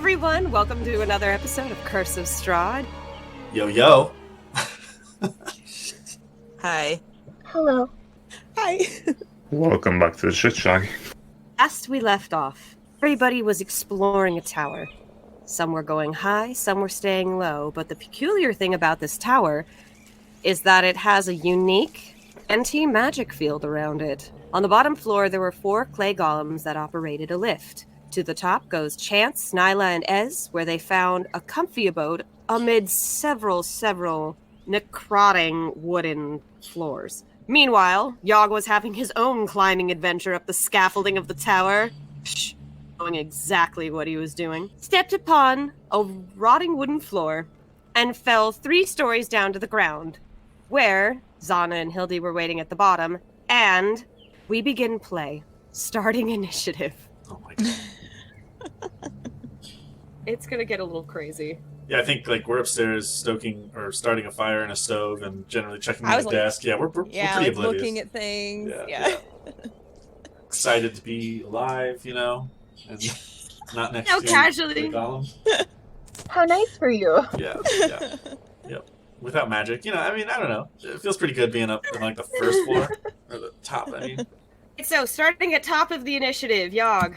everyone, welcome to another episode of Curse of Strahd. Yo, yo. Hi. Hello. Hi. Welcome back to the shit shack. Last we left off, everybody was exploring a tower. Some were going high, some were staying low, but the peculiar thing about this tower is that it has a unique anti-magic field around it. On the bottom floor, there were 4 clay golems that operated a lift. To the top goes Chance, Nyla, and Ez, where they found a comfy abode amid several necroting wooden floors. Meanwhile, Yogg was having his own climbing adventure up the scaffolding of the tower. Knowing exactly what he was doing. Stepped upon a rotting wooden floor and fell 3 stories down to the ground, where Zhana and Hildy were waiting at the bottom, and we begin play. Starting initiative. Oh my god. It's gonna get a little crazy. Yeah, I think we're upstairs starting a fire in a stove and generally checking the like, desk. Yeah, we're pretty oblivious. Looking at things. Yeah. Excited to be alive, and not next to casually. the golem. How nice for you. Yeah. Yep. Without magic, I don't know. It feels pretty good being up on the first floor or the top. So, starting at top of the initiative, Yogg.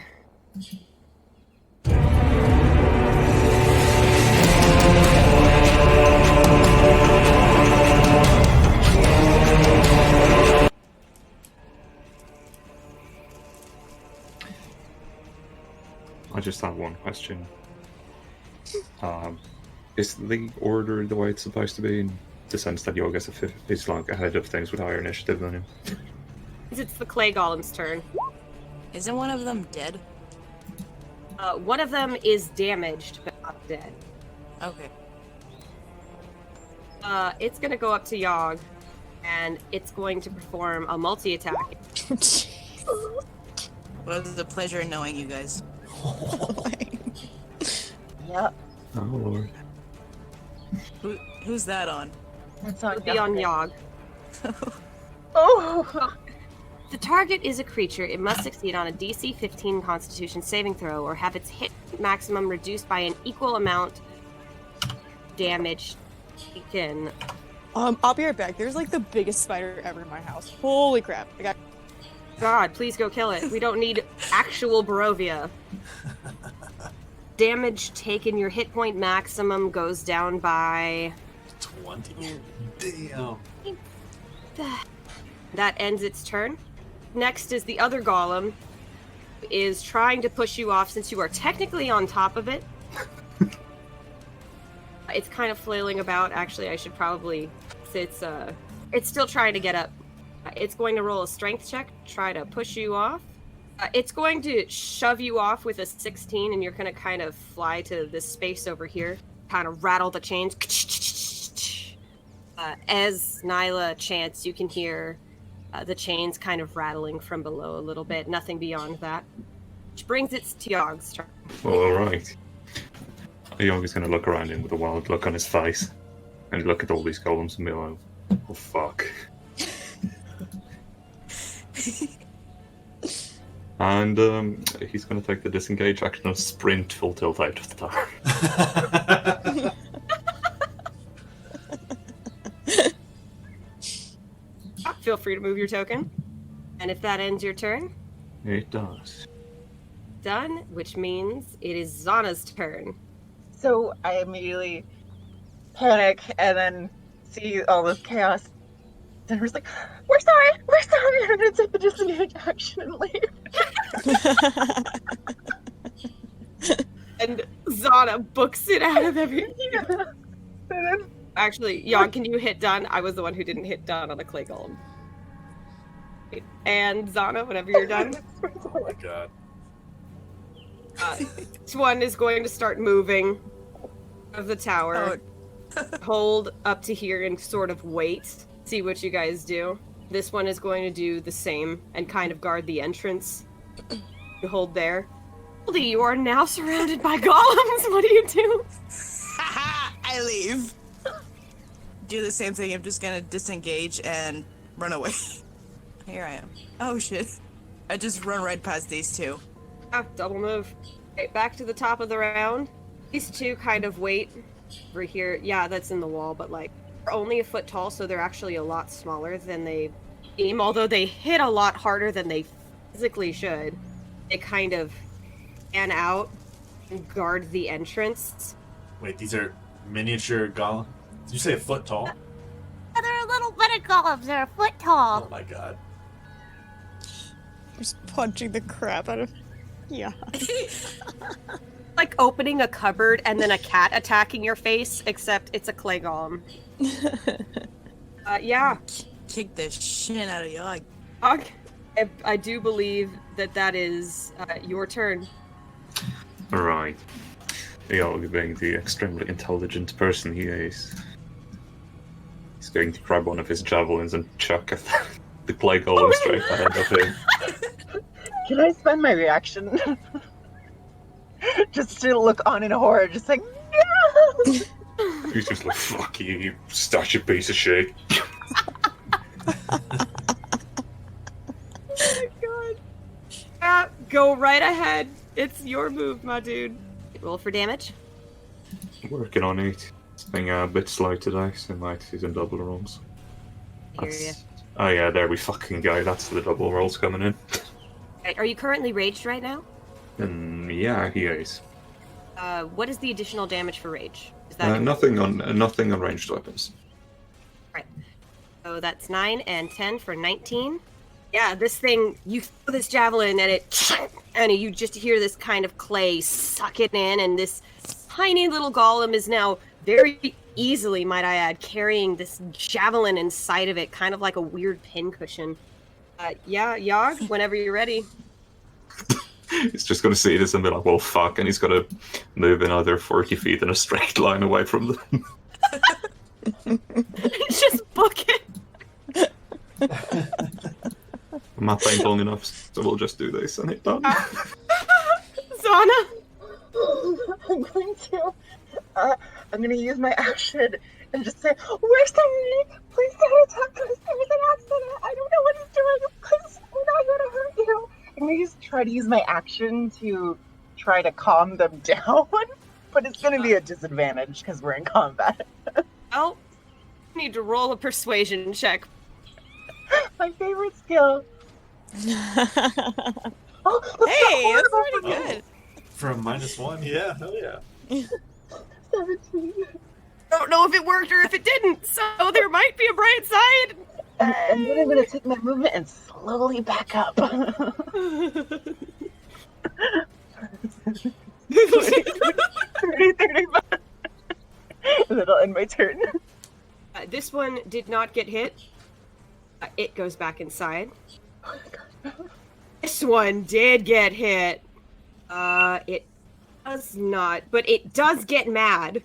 I just have one question. Is the order the way it's supposed to be in the sense that Yogg is ahead of things with higher initiative than him? It's the clay golem's turn. Isn't one of them dead? One of them is damaged, but not dead. Okay. It's gonna go up to Yogg, and it's going to perform a multi-attack. Well, it was a pleasure knowing you guys. Yep. Oh lord. Who's that on? That's on It'll be on Yogg. Oh! The target is a creature. It must succeed on a DC 15 Constitution saving throw or have its hit maximum reduced by an equal amount damage taken. I'll be right back. There's the biggest spider ever in my house. Holy crap. God, please go kill it. We don't need actual Barovia. Damage taken, your hit point maximum goes down by 20. Damn. That ends its turn. Next is the other golem, is trying to push you off since you are technically on top of it. It's kind of flailing about. Actually, I should probably... It's still trying to get up. It's going to roll a strength check, try to push you off. It's going to shove you off with a 16, and you're going to kind of fly to this space over here, kind of rattle the chains. As Nyla chants, you can hear the chains kind of rattling from below a little bit. Nothing beyond that. Which brings it to Yogg's turn. Alright. Yogg is going to look around him with a wild look on his face and look at all these golems and be like, oh fuck. And he's going to take the disengage action and sprint full tilt out of the tower. Feel free to move your token. And if that ends your turn, It does. done, which means it is Zana's turn. So I immediately panic and then see all this chaos. And we're like, we're sorry! I'm gonna take the disengage action and leave. And Zana books it out of every... Yeah. And then, Actually, Yogg, can you hit done? I was the one who didn't hit done on the clay golem. And Zana, whenever you're done, Oh my god. this one is going to start moving of the tower. Hold up to here and sort of wait. See what you guys do. This one is going to do the same and kind of guard the entrance. You hold there. Hildy, you are now surrounded by golems. What do you do? I leave. Do the same thing. I'm just gonna disengage and run away. Here I am. Oh shit. I just run right past these two. Ah, double move. Okay, back to the top of the round. These two kind of wait over here. Yeah, that's in the wall, but like they're only a foot tall, so they're actually a lot smaller than they seem. Although they hit a lot harder than they physically should. They kind of fan out and guard the entrance. Wait, these are miniature golem. Did you say a foot tall? They're little bitty golems. They're a foot tall. Oh my god. Just punching the crap out of. Yeah. Like opening a cupboard and then a cat attacking your face, except it's a clay golem. Yeah. Kick the shit out of Yog. I do believe that is your turn. Right. Yog, being the extremely intelligent person he is, he's going to grab one of his javelins and chuck the clay golem straight ahead of him. Can I spend my reaction? Just to look on in horror, just like, no! He's just like, fuck you, you statue piece of shit. Oh my god. Yeah, go right ahead. It's your move, my dude. Roll for damage. Working on it. It's being a bit slow today, so might see some double rolls. Hear ya. Oh yeah, there we fucking go. That's the double rolls coming in. Are you currently raged right now? Yeah, he is. What is the additional damage for rage? Is that Nothing on ranged weapons. right? So that's 9 and 10 for 19. Yeah, this thing, you throw this javelin and you just hear this kind of clay suck it in, and this tiny little golem is now very easily, might I add, carrying this javelin inside of it, kind of like a weird pincushion. Yeah, Yog, whenever you're ready. He's just going to see this and be like, well, fuck, and he's going to move another 40 feet in a straight line away from them. Just book it. I'm not playing long enough, so we'll just do this and hit done. Zhana? I'm going to use my action and just say, where's Henry? Please don't attack us. There was an accident. I don't know what he's doing. Please, we're not going to hurt you. I'm going to just try to use my action to try to calm them down, but it's going to be a disadvantage because we're in combat. Oh, need to roll a persuasion check. My favorite skill. Oh, Hey, that's pretty Oh. good. For a -1, yeah, hell yeah. 17. Don't know if it worked or if it didn't, so there might be a bright side. And then I'm going to take my movement and slowly back up. 30, 35. And that'll end my turn. This one did not get hit. It goes back inside. This one did get hit. It does not, but it does get mad.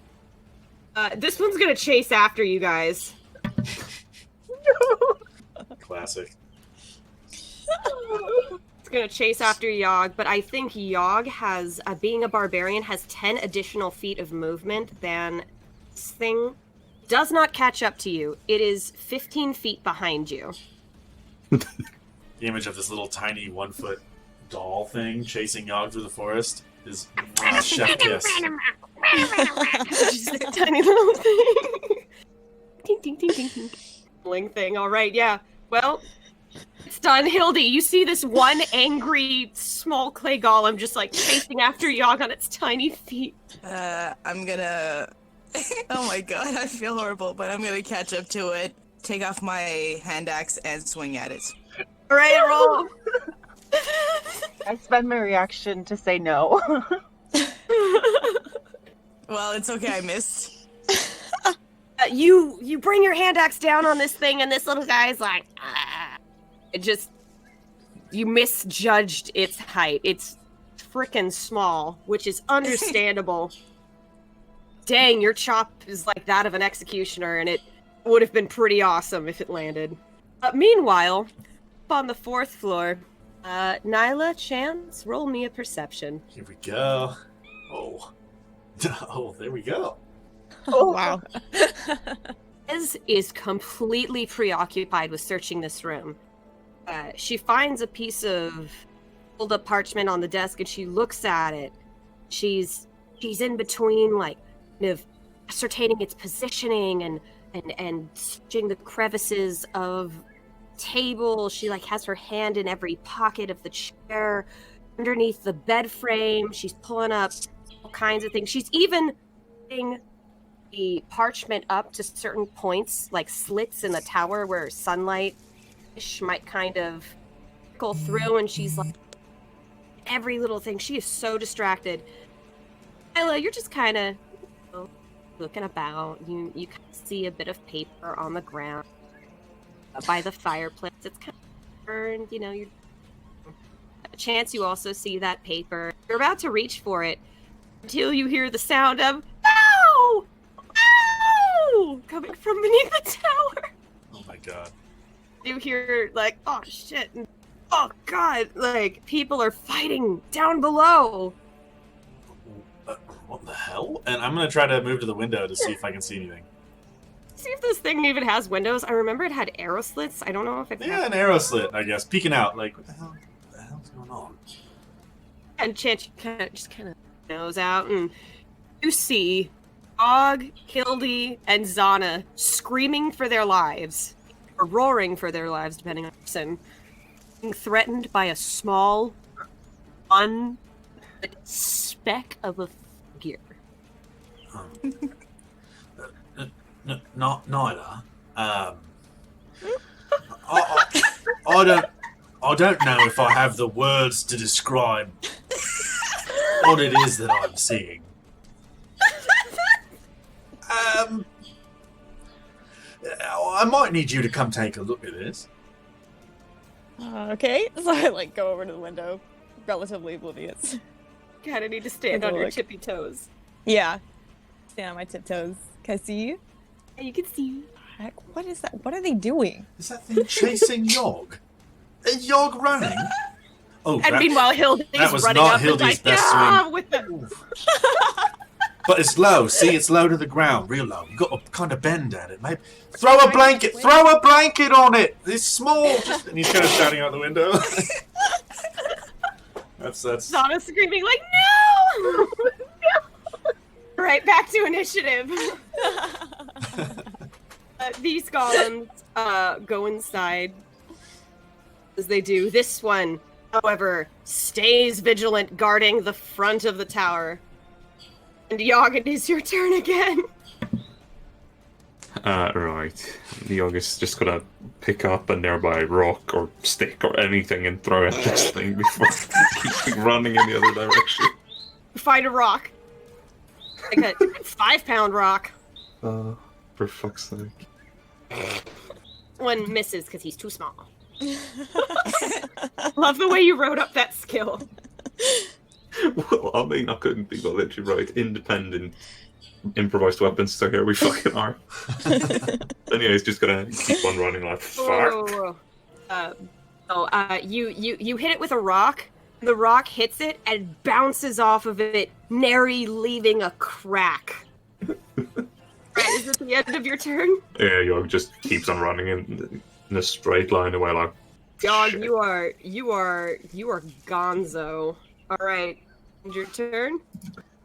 This one's gonna chase after you guys. Classic. It's gonna chase after Yogg, but I think Yogg has, being a barbarian, has 10 additional feet of movement than this thing. Does not catch up to you. It is 15 feet behind you. The image of this little tiny 1-foot doll thing chasing Yogg through the forest is chef kiss. Just a tiny little thing. Ding, ding, ding, ding, ding. Bling thing. All right, yeah. Well, it's done. Hildy, you see this one angry small clay golem just like chasing after Yogg on its tiny feet. I'm gonna... Oh my god, I feel horrible, but I'm gonna catch up to it, take off my hand axe, and swing at it. All right, roll. I spend my reaction to say no. Well, it's okay, I missed. You bring your hand axe down on this thing, and this little guy's like, ah. It just, you misjudged its height. It's frickin' small, which is understandable. Dang, your chop is like that of an executioner, and it would have been pretty awesome if it landed. Meanwhile, up on the 4th floor, Nyla, Chance, roll me a perception. Here we go. Oh. Oh, there we go. Oh, wow. Ez is completely preoccupied with searching this room. She finds a piece of pulled up parchment on the desk and she looks at it. She's she's in between, like, kind of ascertaining its positioning and searching the crevices of table. She, like, has her hand in every pocket of the chair, underneath the bed frame. She's pulling up all kinds of things. She's even putting the parchment up to certain points, like slits in the tower where sunlight might kind of trickle through, and she's like, every little thing. She is so distracted. Nyla, you're just kind of looking about. You kind of see a bit of paper on the ground by the fireplace. It's kind of burned, you're a chance you also see that paper. You're about to reach for it until you hear the sound of "Ow! Ow!" coming from beneath the tower. Oh my god. You hear, like, oh shit, oh god, like, people are fighting down below. What the hell? And I'm gonna try to move to the window to see if I can see anything. See if this thing even has windows. I remember it had arrow slits. I don't know if it Yeah, an arrow slit, I guess. Peeking out, like, what the hell's going on? And Chance kind of nose out, and you see Og, Hildy, and Zhana screaming for their lives, or roaring for their lives, depending on the person, being threatened by a small, speck of a figure. Not Nyla. I don't know if I have the words to describe what it is that I'm seeing. I might need you to come take a look at this. Okay, so I like go over to the window, relatively oblivious. Kind of need to stand Take a on your look. tippy toes. Yeah, stand on my tiptoes. Can I see you? And you can see. Heck, what is that? What are they doing? Is that thing chasing Yogg? Is Yogg running? Oh, And meanwhile, Hildy's that was running not up Hildy's and like, best "Ah!" swing. with the But it's low. See, it's low to the ground, real low. You got to kind of bend at it, maybe. Throw a blanket on it. It's small. And he's kind of shouting out the window. that's. Zhana screaming like, no! Right, back to initiative. These golems go inside as they do. This one, however, stays vigilant, guarding the front of the tower. And Yogg, it is your turn again. Right. Yogg is just gonna pick up a nearby rock or stick or anything and throw at this thing before keeping running in the other direction. Find a rock. Like a 5-pound rock. For fuck's sake. One misses because he's too small. Love the way you wrote up that skill. Well, I mean, I couldn't be bothered to write independent improvised weapons, so here we fucking are. Anyway, he's just gonna keep on running like fuck. You hit it with a rock. The rock hits it and bounces off of it, nary leaving a crack. Right, is it the end of your turn? Yeah, Yogg just keeps on running in a straight line away like. Dog, shit. you are gonzo. All right, end your turn.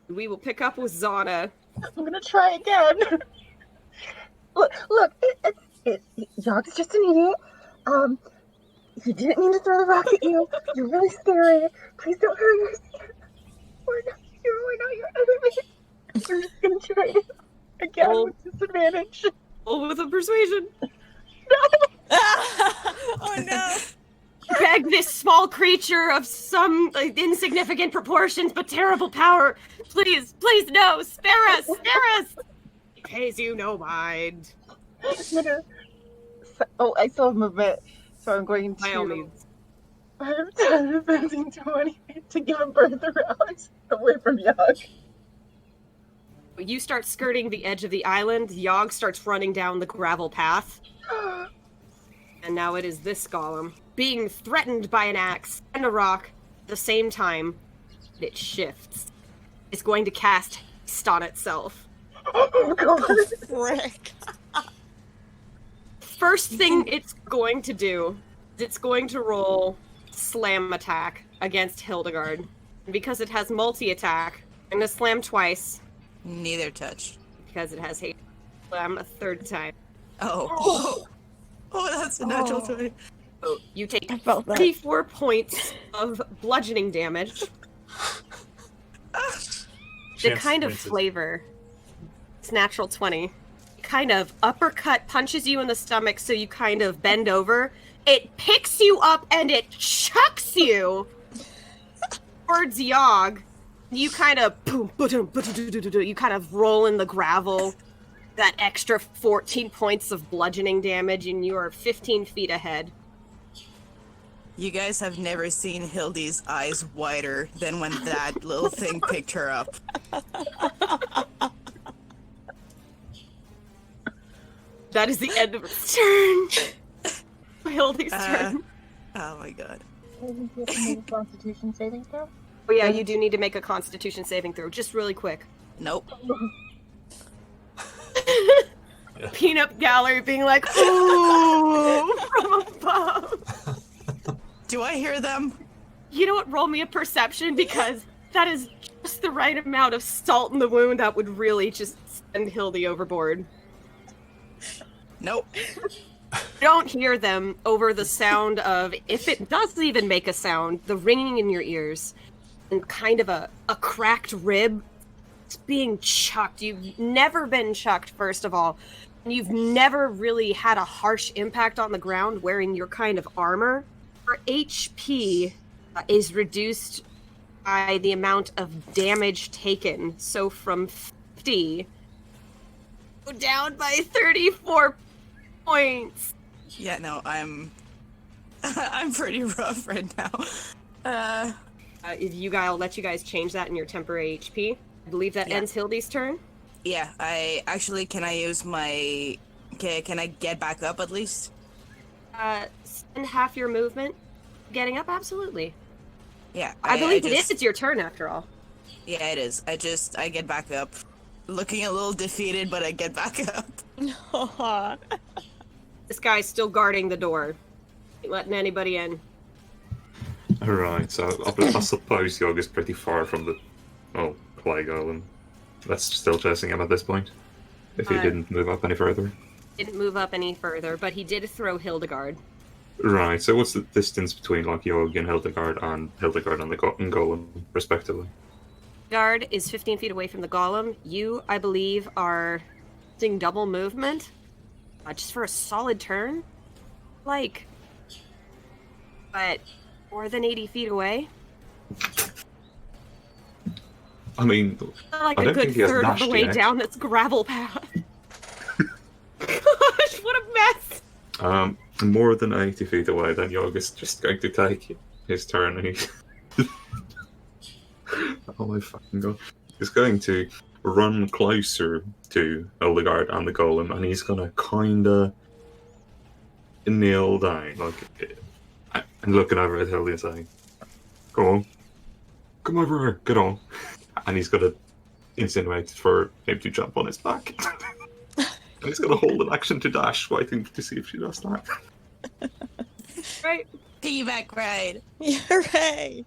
We will pick up with Zhana. I'm gonna try again. Look, Yogg's just an idiot. He didn't mean to throw the rock at you. You're really scary. Please don't hurt yourself. We're not your enemy. We're just gonna try it again with disadvantage. Roll with a persuasion. Oh no! Beg this small creature of some insignificant proportions but terrible power. Please, no, spare us. He pays you no mind. I still have movement, so I'm going to. By all means. I'm tired of bending 20 to give a birth around away from Yogg. You start skirting the edge of the island. Yogg starts running down the gravel path. And now it is this golem being threatened by an axe and a rock at the same time. It shifts. It's going to cast haste on itself. Oh god! Frick. First thing it's going to do is it's going to roll slam attack against Hildegard. And because it has multi-attack, I'm gonna slam twice Neither touched. because it has hate. Slam a third time. Oh. Oh, that's a natural 20. So you take I felt that. 34 points of bludgeoning damage. The kind of flavor. It's natural 20. Kind of uppercut punches you in the stomach, so you kind of bend over. It picks you up and it chucks you towards Yogg. You kind of you kind of roll in the gravel. That extra 14 points of bludgeoning damage, and you are 15 feet ahead. You guys have never seen Hildy's eyes wider than when that little thing picked her up. That is the end of its turn. Hildy's turn. Oh my god. Constitution saving throw? Oh yeah, you do need to make a Constitution saving throw, just really quick. Nope. Peanut Gallery being like, ooh, from above. Do I hear them? You know what? Roll me a perception, because that is just the right amount of salt in the wound that would really just send Hildy overboard. Nope. Don't hear them over the sound of, if it does even make a sound, the ringing in your ears, and kind of a cracked rib. It's being chucked. You've never been chucked, first of all. And you've never really had a harsh impact on the ground wearing your kind of armor. Your HP is reduced by the amount of damage taken. So from 50, go down by 34 points. Yeah, no, I'm pretty rough right now. If you guys, I'll let you guys change that in your temporary HP. I believe that ends Hildy's turn. Yeah, can I use my... Can I get back up at least? Spend half your movement getting up, absolutely. Yeah. I believe it is. It's your turn, after all. Yeah, it is. I get back up. Looking a little defeated, but I get back up. This guy's still guarding the door. Ain't letting anybody in. Alright, so I suppose Yogg is pretty far from the clay golem. That's still chasing him at this point. If he didn't move up any further. Didn't move up any further, but he did throw Hildegard. Right, so what's the distance between like Yogg and Hildegard and the golem, respectively? Guard is 15 feet away from the golem. You, I believe, are using double movement. Just for a solid turn. But more than 80 feet away. I mean, Like I a don't good think he has third of the dashed way yet. down this gravel path. Gosh, what a mess! More than 80 feet away, then Yogg is just going to take his turn and he... oh my fucking god. He's going to run closer to Hildegard and the golem, and he's gonna kinda kneel down, and looking over at Hildy and saying, "Go on. Come over here, get on." And he's gonna insinuate for him to jump on his back. And he's gonna hold an action to dash, waiting to see if she does that. Right. Piggyback ride. Hooray!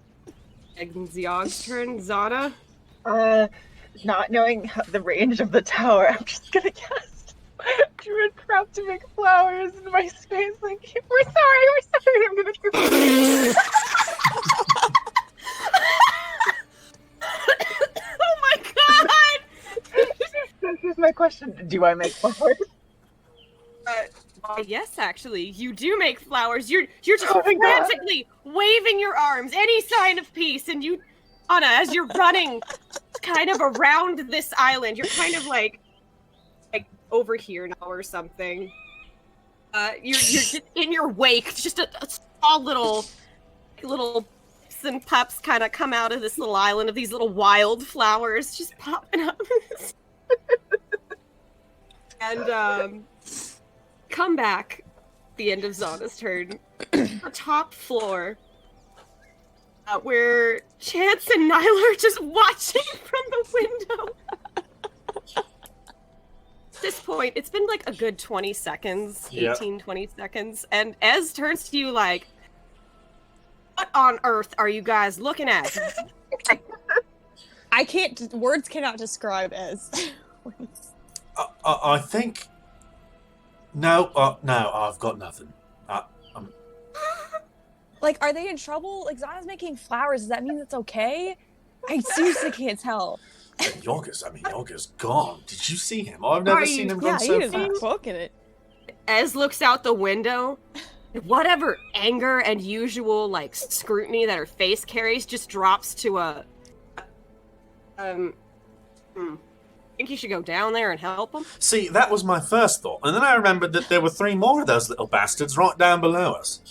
It's Yogg's turn. Zhana. Not knowing the range of the tower, I'm just gonna cast Druid Craft to make flowers in my space. Like, we're sorry, I'm gonna do Oh my god! So here's my question: do I make flowers? Yes, actually, you do make flowers. You're just Oh my God. frantically waving your arms, any sign of peace, and you, Anna, as you're running kind of around this island, you're kind of like over here now or something. You're just in your wake, just a small little pups and pups kind of come out of this little island of these little wildflowers just popping up. And come back at the end of Zana's turn. The top floor, where Chance and Nyla are just watching from the window. At this point, it's been like a good 20 seconds, 20 seconds, and Ez turns to you like, what on earth are you guys looking at? I can't. Words cannot describe Ez. I think. No, I've got nothing. Like, are they in trouble? Like, Zhana's making flowers. Does that mean it's okay? I seriously can't tell. Yorga's gone. Did you see him? I've never seen him run so fast. Booking it. Ez looks out the window. Whatever anger and usual, like, scrutiny that her face carries just drops to a... think you should go down there and help him? See, that was my first thought. And then I remembered that there were 3 more of those little bastards right down below us.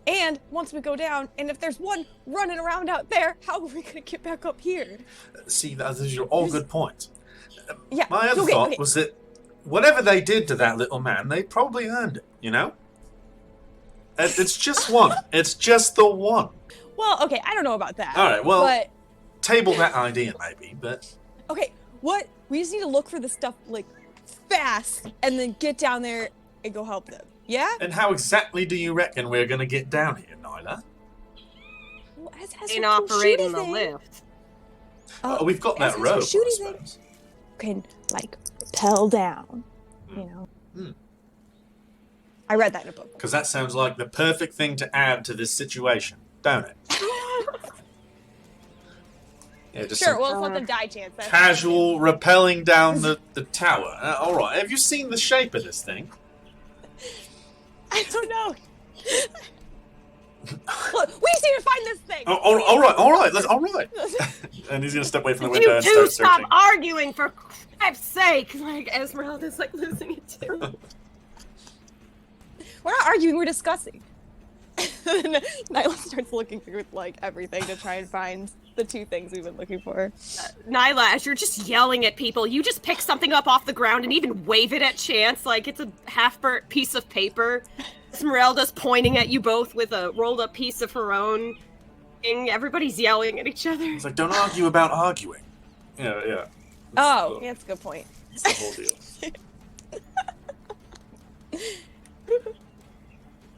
And once we go down, and if there's one running around out there, how are we gonna get back up here? See, those are all good points. Yeah. My other thought was that whatever they did to that little man, they probably earned it, you know? It's just one. It's just the one. Well, okay, I don't know about that. All right, well, but... table that idea maybe, but... Okay, what? We just need to look for the stuff, like, fast, and then get down there and go help them. Yeah? And how exactly do you reckon we're going to get down here, Nyla? Well, ain't operating the lift. We've got that rope, I suppose. Can, like, rappel down, you know? I read that in a book. Because that sounds like the perfect thing to add to this situation, don't it? Yeah, just sure, well, let's let them die chance. That's casual rappelling down the tower. All right, have you seen the shape of this thing? I don't know. Look, we just need to find this thing. All right. And he's gonna step away from the window and You start two stop searching. arguing, for Christ's sake! Like, Ezmerelda's like losing it too. We're not arguing, we're discussing. And then Nyla starts looking through like everything to try and find the 2 things we've been looking for. Nyla, as you're just yelling at people, you just pick something up off the ground and even wave it at chance like it's a half-burnt piece of paper. Ezmerelda's pointing at you both with a rolled-up piece of her own thing. Everybody's yelling at each other. It's like, don't argue about arguing. Yeah. That's a good point. That's the whole deal.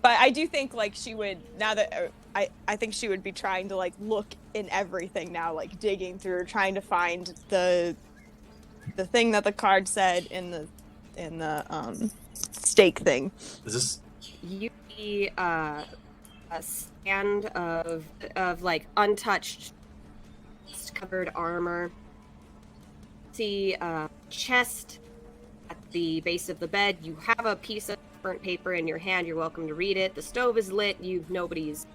But I do think, like, she would, now that, I think she would be trying to, like, look in everything now, like, digging through, trying to find the thing that the card said in the stake thing. Is this... You see a stand of like, untouched, covered armor. See a chest at the base of the bed. You have a piece of burnt paper in your hand. You're welcome to read it. The stove is lit. Nobody's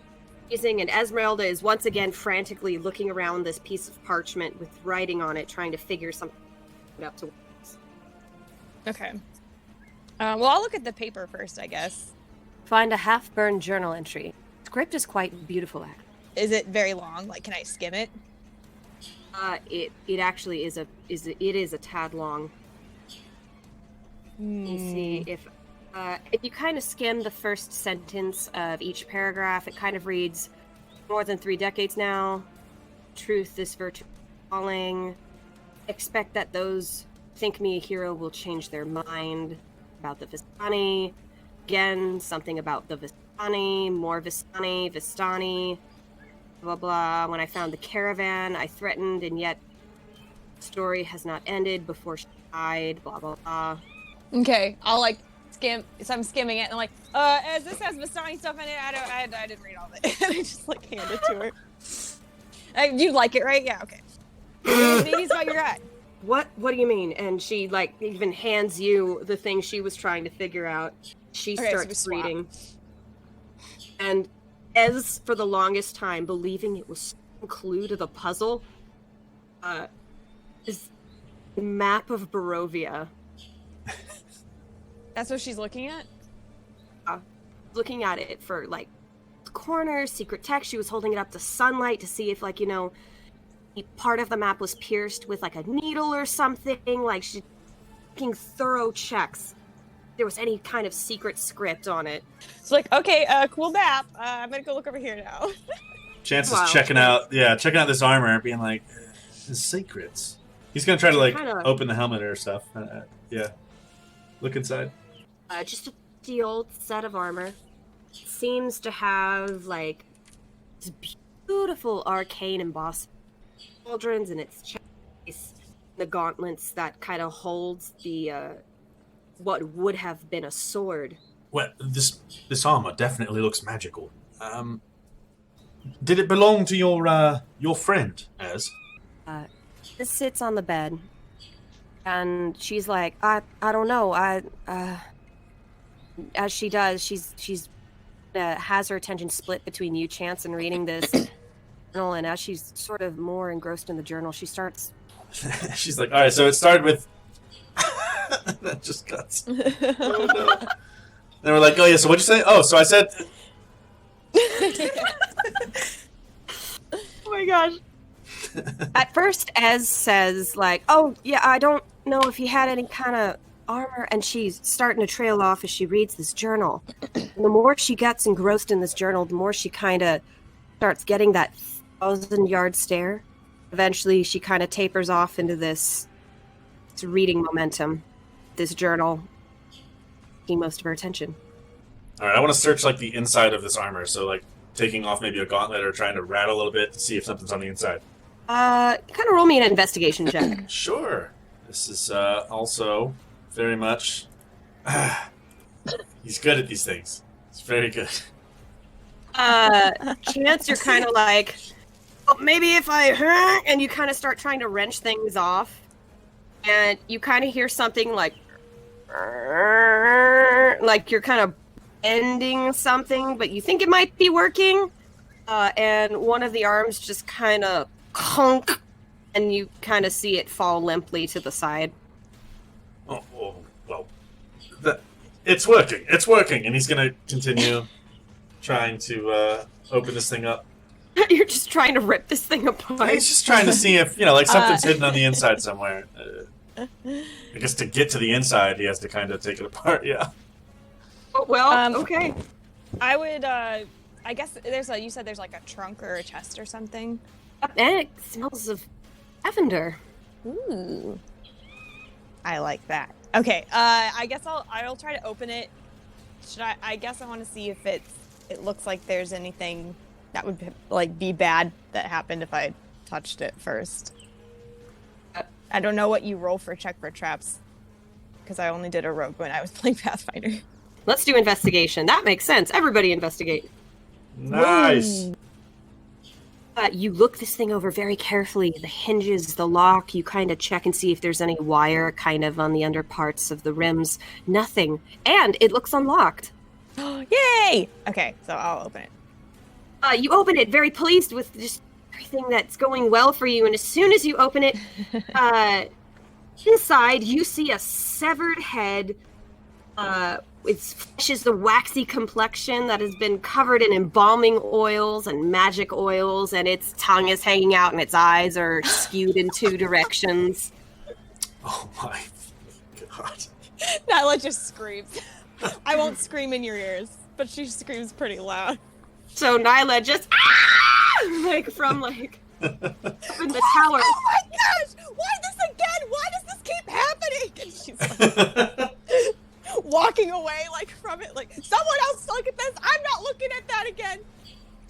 using, and Ezmerelda is once again frantically looking around this piece of parchment with writing on it, trying to figure something out to words. Okay. Well, I'll look at the paper first, I guess. Find a half-burned journal entry. Script is quite beautiful. Is it very long? Like, can I skim it? It actually is a tad long. You see, if you kind of skim the first sentence of each paragraph, it kind of reads, more than 3 decades now, truth is virtue calling. Expect that those who think me a hero will change their mind about the Vistani. Again, something about the Vistani, more Vistani, blah blah. When I found the caravan, I threatened, and yet the story has not ended before she died, blah blah blah. Okay, I'll like skim, so I'm skimming it, and I'm like, as this has Vistani stuff in it, I didn't read all of it. And I just like hand it to her. You like it, right? Yeah, okay. Maybe it's not your guy. What do you mean? And she like even hands you the thing she was trying to figure out. She starts reading. And Ez, for the longest time, believing it was some clue to the puzzle, is a map of Barovia. That's what she's looking at? Looking at it for, like, corners, secret text. She was holding it up to sunlight to see if, like, you know, part of the map was pierced with, like, a needle or something. Like, she's making thorough checks. There was any kind of secret script on it. It's like, okay, cool map. I'm gonna go look over here now. Chance is checking out this armor and being like, secrets. He's gonna try to, like, open the helmet or stuff. Yeah. Look inside. Just the old set of armor. seems to have like this beautiful arcane embossed cauldrons in its chest, the gauntlets that kind of holds the what would have been a sword. Well, this armor definitely looks magical. Did it belong to your friend, Ez? This sits on the bed, and she's like, I don't know. As she does, she's has her attention split between you, Chance, and reading this journal. And as she's sort of more engrossed in the journal, she starts. She's like, all right. So it started with. That just cuts. Oh no. Then we're like, oh yeah. So what'd you say? Oh, so I said. Oh my gosh. At first, Ez says, like, oh, yeah, I don't know if he had any kind of armor, and she's starting to trail off as she reads this journal. And the more she gets engrossed in this journal, the more she kind of starts getting that 1,000-yard stare. Eventually, she kind of tapers off into this reading momentum, this journal, taking most of her attention. All right, I want to search, like, the inside of this armor, so, like, taking off maybe a gauntlet or trying to rattle a little bit to see if something's on the inside. Kind of roll me an investigation check. Sure. This is also very much. He's good at these things. He's very good. Chance, you're kind of like, well, maybe if I, and you kind of start trying to wrench things off, and you kind of hear something like you're kind of bending something, but you think it might be working, and one of the arms just kind of conk, and you kind of see it fall limply to the side. Oh well, it's working. It's working, and he's gonna continue trying to open this thing up. You're just trying to rip this thing apart. He's just trying to see if like something's hidden on the inside somewhere. I guess to get to the inside, he has to kind of take it apart. Yeah. Oh, well, okay. I would. I guess you said there's like a trunk or a chest or something. And it smells of lavender. Ooh. I like that. Okay, I guess I'll try to open it. I guess I want to see if it looks like there's anything that would like be bad that happened if I touched it first. I don't know what you roll for check for traps, because I only did a rogue when I was playing Pathfinder. Let's do investigation. That makes sense. Everybody investigate. Nice. You look this thing over very carefully. The hinges, the lock, you kind of check and see if there's any wire kind of on the under parts of the rims. Nothing. And it looks unlocked. Yay! Okay, so I'll open it. You open it very pleased with just everything that's going well for you. And as soon as you open it, inside you see a severed head. Its flesh is the waxy complexion that has been covered in embalming oils and magic oils, and its tongue is hanging out and its eyes are skewed in two directions. Oh my god. Nyla just screams. I won't scream in your ears, but she screams pretty loud. So Nyla just, like, from, like, up in the tower. Oh my gosh! Why this again? Why does this keep happening? And she's like... walking away like from it, like someone else look at this. I'm not looking at that again.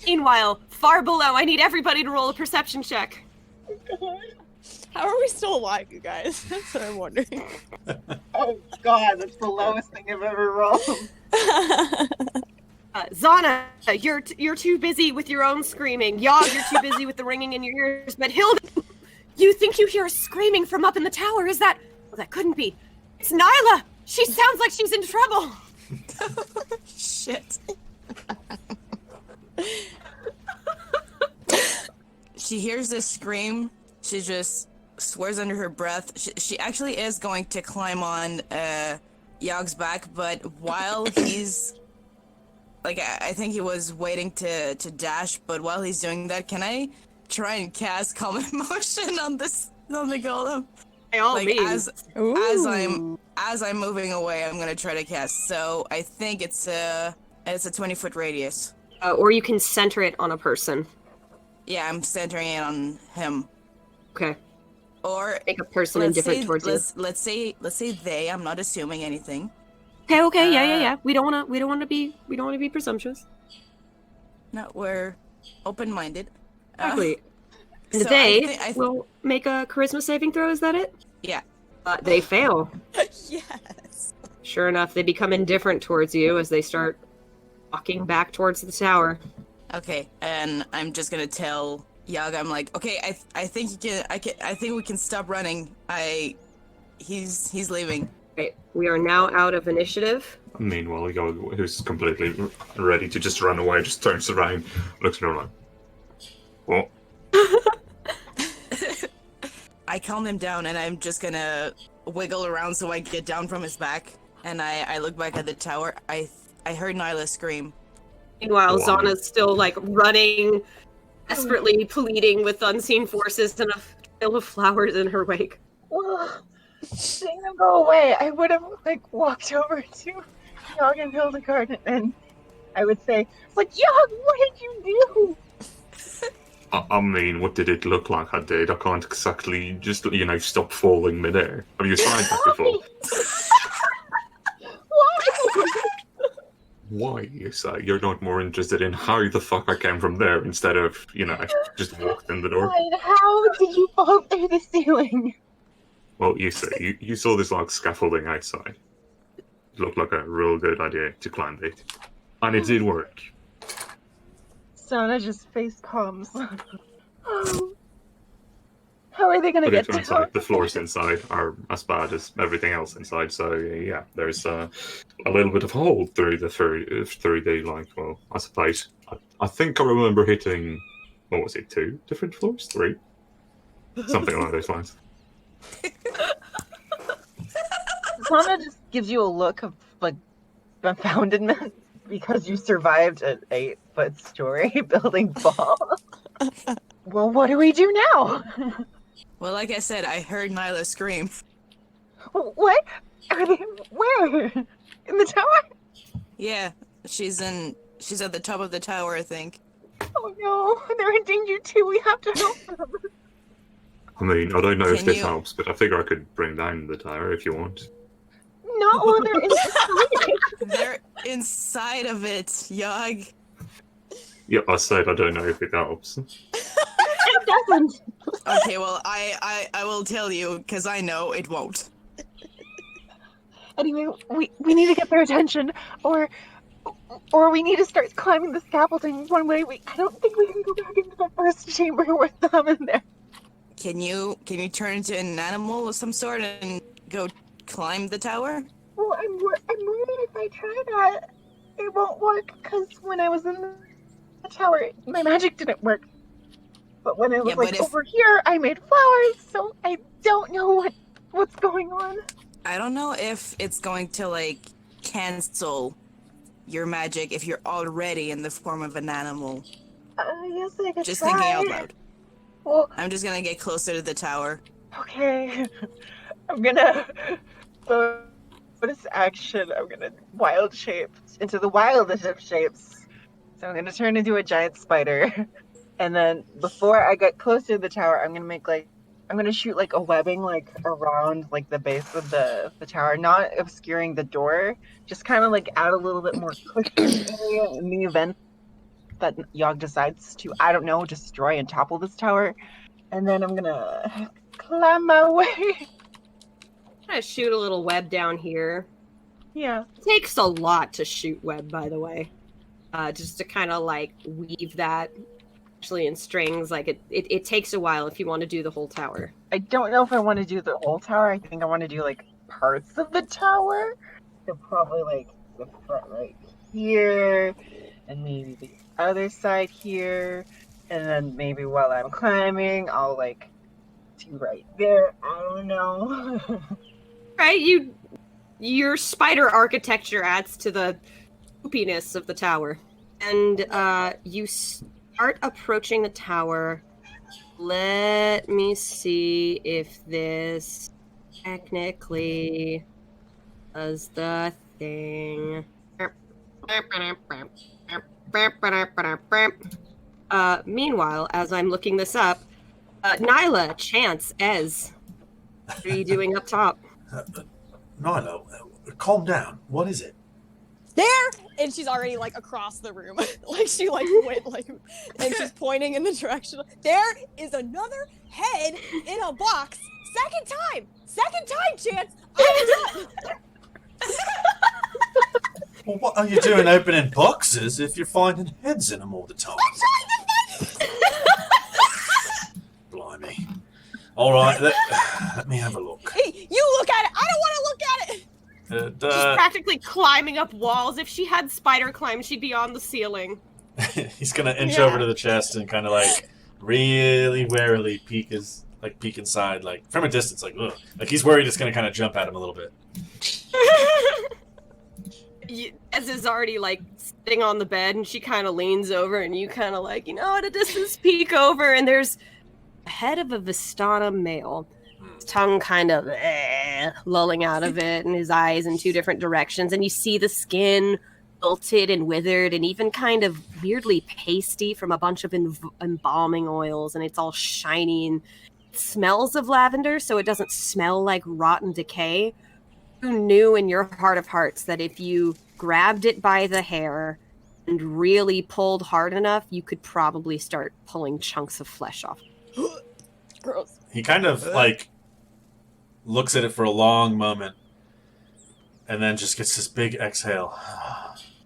Meanwhile, far below, I need everybody to roll a perception check. How are we still alive, you guys? That's what I'm wondering. Oh god, that's the lowest thing I've ever rolled. Zhana, you're too busy with your own screaming. Yog, you're too busy with the ringing in your ears. But Hildegard, you think you hear screaming from up in the tower? Is that? Well, that couldn't be. It's Nyla. She sounds like she's in trouble. Shit. She hears this scream. She just swears under her breath. She actually is going to climb on Yog's back, but while he's... Like, I think he was waiting to dash, but while he's doing that, can I try and cast Calm Emotion on the golem? By all Like, means. as I'm moving away, I'm gonna try to cast. So I think it's a 20-foot radius. Or you can center it on a person. Yeah, I'm centering it on him. Okay. Or Make a person indifferent towards you. Let's say they. I'm not assuming anything. Okay, yeah. We don't want to be presumptuous. No, we're open-minded. Exactly. And so they will make a charisma saving throw. Is that it? Yeah. They fail. Yes. Sure enough, they become indifferent towards you as they start walking back towards the tower. Okay, and I'm just gonna tell Yag, I'm like, okay, I think I think we can stop running. He's leaving. Right, we are now out of initiative. Meanwhile, Yog, who's completely ready to just run away, just turns around, looks at her like, what? I calm him down, and I'm just gonna wiggle around so I get down from his back, and I look back at the tower. I heard Nyla scream. Meanwhile, Wow. Zhana's still like running, desperately pleading with unseen forces and a trail of flowers in her wake. Well, seeing them go away, I would have like walked over to Yog and Hildegard, and I would say, like, Yog, what did you do? I mean, what did it look like I did? I can't exactly just, stop falling midair. Have you tried that before? Why? Why, you say? You're not more interested in how the fuck I came from there instead of, just walked in the door? Fine, how did you fall through the ceiling? Well, you see, you saw this like scaffolding outside. It looked like a real good idea to climb it. And it did work. Zhana just face palms. Oh. How are they gonna But get it turns down? out the floors inside are as bad as everything else inside, so yeah, there's a little bit of a hole through the like, well, I suppose. I think I remember hitting, what was it, 2 different floors? 3? Something along those lines. Zhana just gives you a look of like confoundedness because you survived an 8-foot story building fall. Well, what do we do now? Well, like I said, I heard Nyla scream. What? Are they where? In the tower? Yeah, she's at the top of the tower, I think. Oh no, they're in danger too. We have to help them. I mean, I don't know if Can this you- helps, but I figure I could bring down the tower if you want. Not while they're inside. They're inside of it, Yag. Yeah, I said I don't know if it helps. It doesn't. Okay, well, I will tell you, because I know it won't. Anyway, we need to get their attention, or we need to start climbing the scaffolding one way. I don't think we can go back into the first chamber with them in there. Can you turn into an animal of some sort and go climb the tower? Well, I'm worried if I try that, it won't work, because when I was in the tower, my magic didn't work. But when I was Yeah, but if- over here, I made flowers, so I don't know what's going on. I don't know if it's going to, like, cancel your magic if you're already in the form of an animal. I guess I could Just try. thinking out loud. Well, I'm just gonna get closer to the tower. okay. I'm gonna bonus action. I'm gonna wild shape into the wildest of shapes. So I'm gonna turn into a giant spider. And then before I get close to the tower, I'm gonna shoot like a webbing like around like the base of the tower, not obscuring the door, just kind of like add a little bit more cushion area in the event that Yog decides to, I don't know, destroy and topple this tower. And then I'm gonna climb my way. I'm gonna shoot a little web down here. Yeah. It takes a lot to shoot web, by the way. Just to kind of like weave that actually in strings. Like it takes a while if you want to do the whole tower. I don't know if I want to do the whole tower. I think I want to do like parts of the tower. So probably like the front right here, and maybe the other side here, and then maybe while I'm climbing, I'll like do right there. I don't know. Right? Your spider architecture adds to the poopiness of the tower. And you start approaching the tower. Let me see if this technically does the thing. Meanwhile, as I'm looking this up, Nyla, Chance, Ez, what are you doing up top? Nyla, calm down. What is it? There! And she's already, like, across the room. Like, she, like, went, like, and she's pointing in the direction. There is another head in a box. Second time, Chance! I'm done! Well, what are you doing opening boxes if you're finding heads in them all the time? Blimey. All right, let me have a look. Hey, you look at it! I don't want to look at it! She's practically climbing up walls. If she had spider climb, she'd be on the ceiling. He's gonna inch over to the chest and kind of like really warily peek inside, like from a distance, like ugh. Like he's worried it's gonna kind of jump at him a little bit. Ez is already like sitting on the bed, and she kind of leans over, and you kind of like, at a distance peek over, and there's the head of a Vistana male. His tongue kind of lolling out of it, and his eyes in two different directions, and you see the skin wilted and withered and even kind of weirdly pasty from a bunch of embalming oils, and it's all shiny and it smells of lavender, so it doesn't smell like rotten decay. You knew in your heart of hearts that if you grabbed it by the hair and really pulled hard enough, you could probably start pulling chunks of flesh off. Gross. He kind of like looks at it for a long moment and then just gets this big exhale.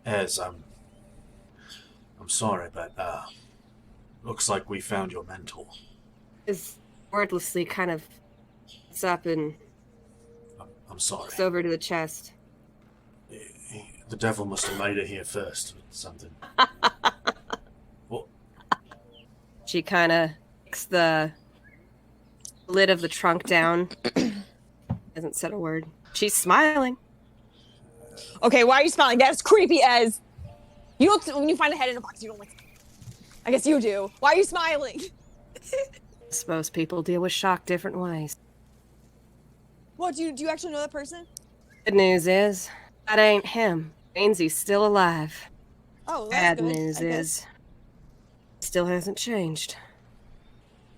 Ez, I'm sorry, but looks like we found your mentor. Is wordlessly kind of gets up and I'm sorry. looks over to the chest. The devil must have made it here first or something. What? She kind of picks the lid of the trunk down. Hasn't said a word. She's smiling. Okay, why are you smiling? That's creepy as... You don't... When you find a head in a box, you don't like... I guess you do. Why are you smiling? Most people deal with shock different ways. What, do you actually know that person? Good news is, that ain't him. Ainsley's still alive. Oh, that's Bad good, news I guess. is, still hasn't changed.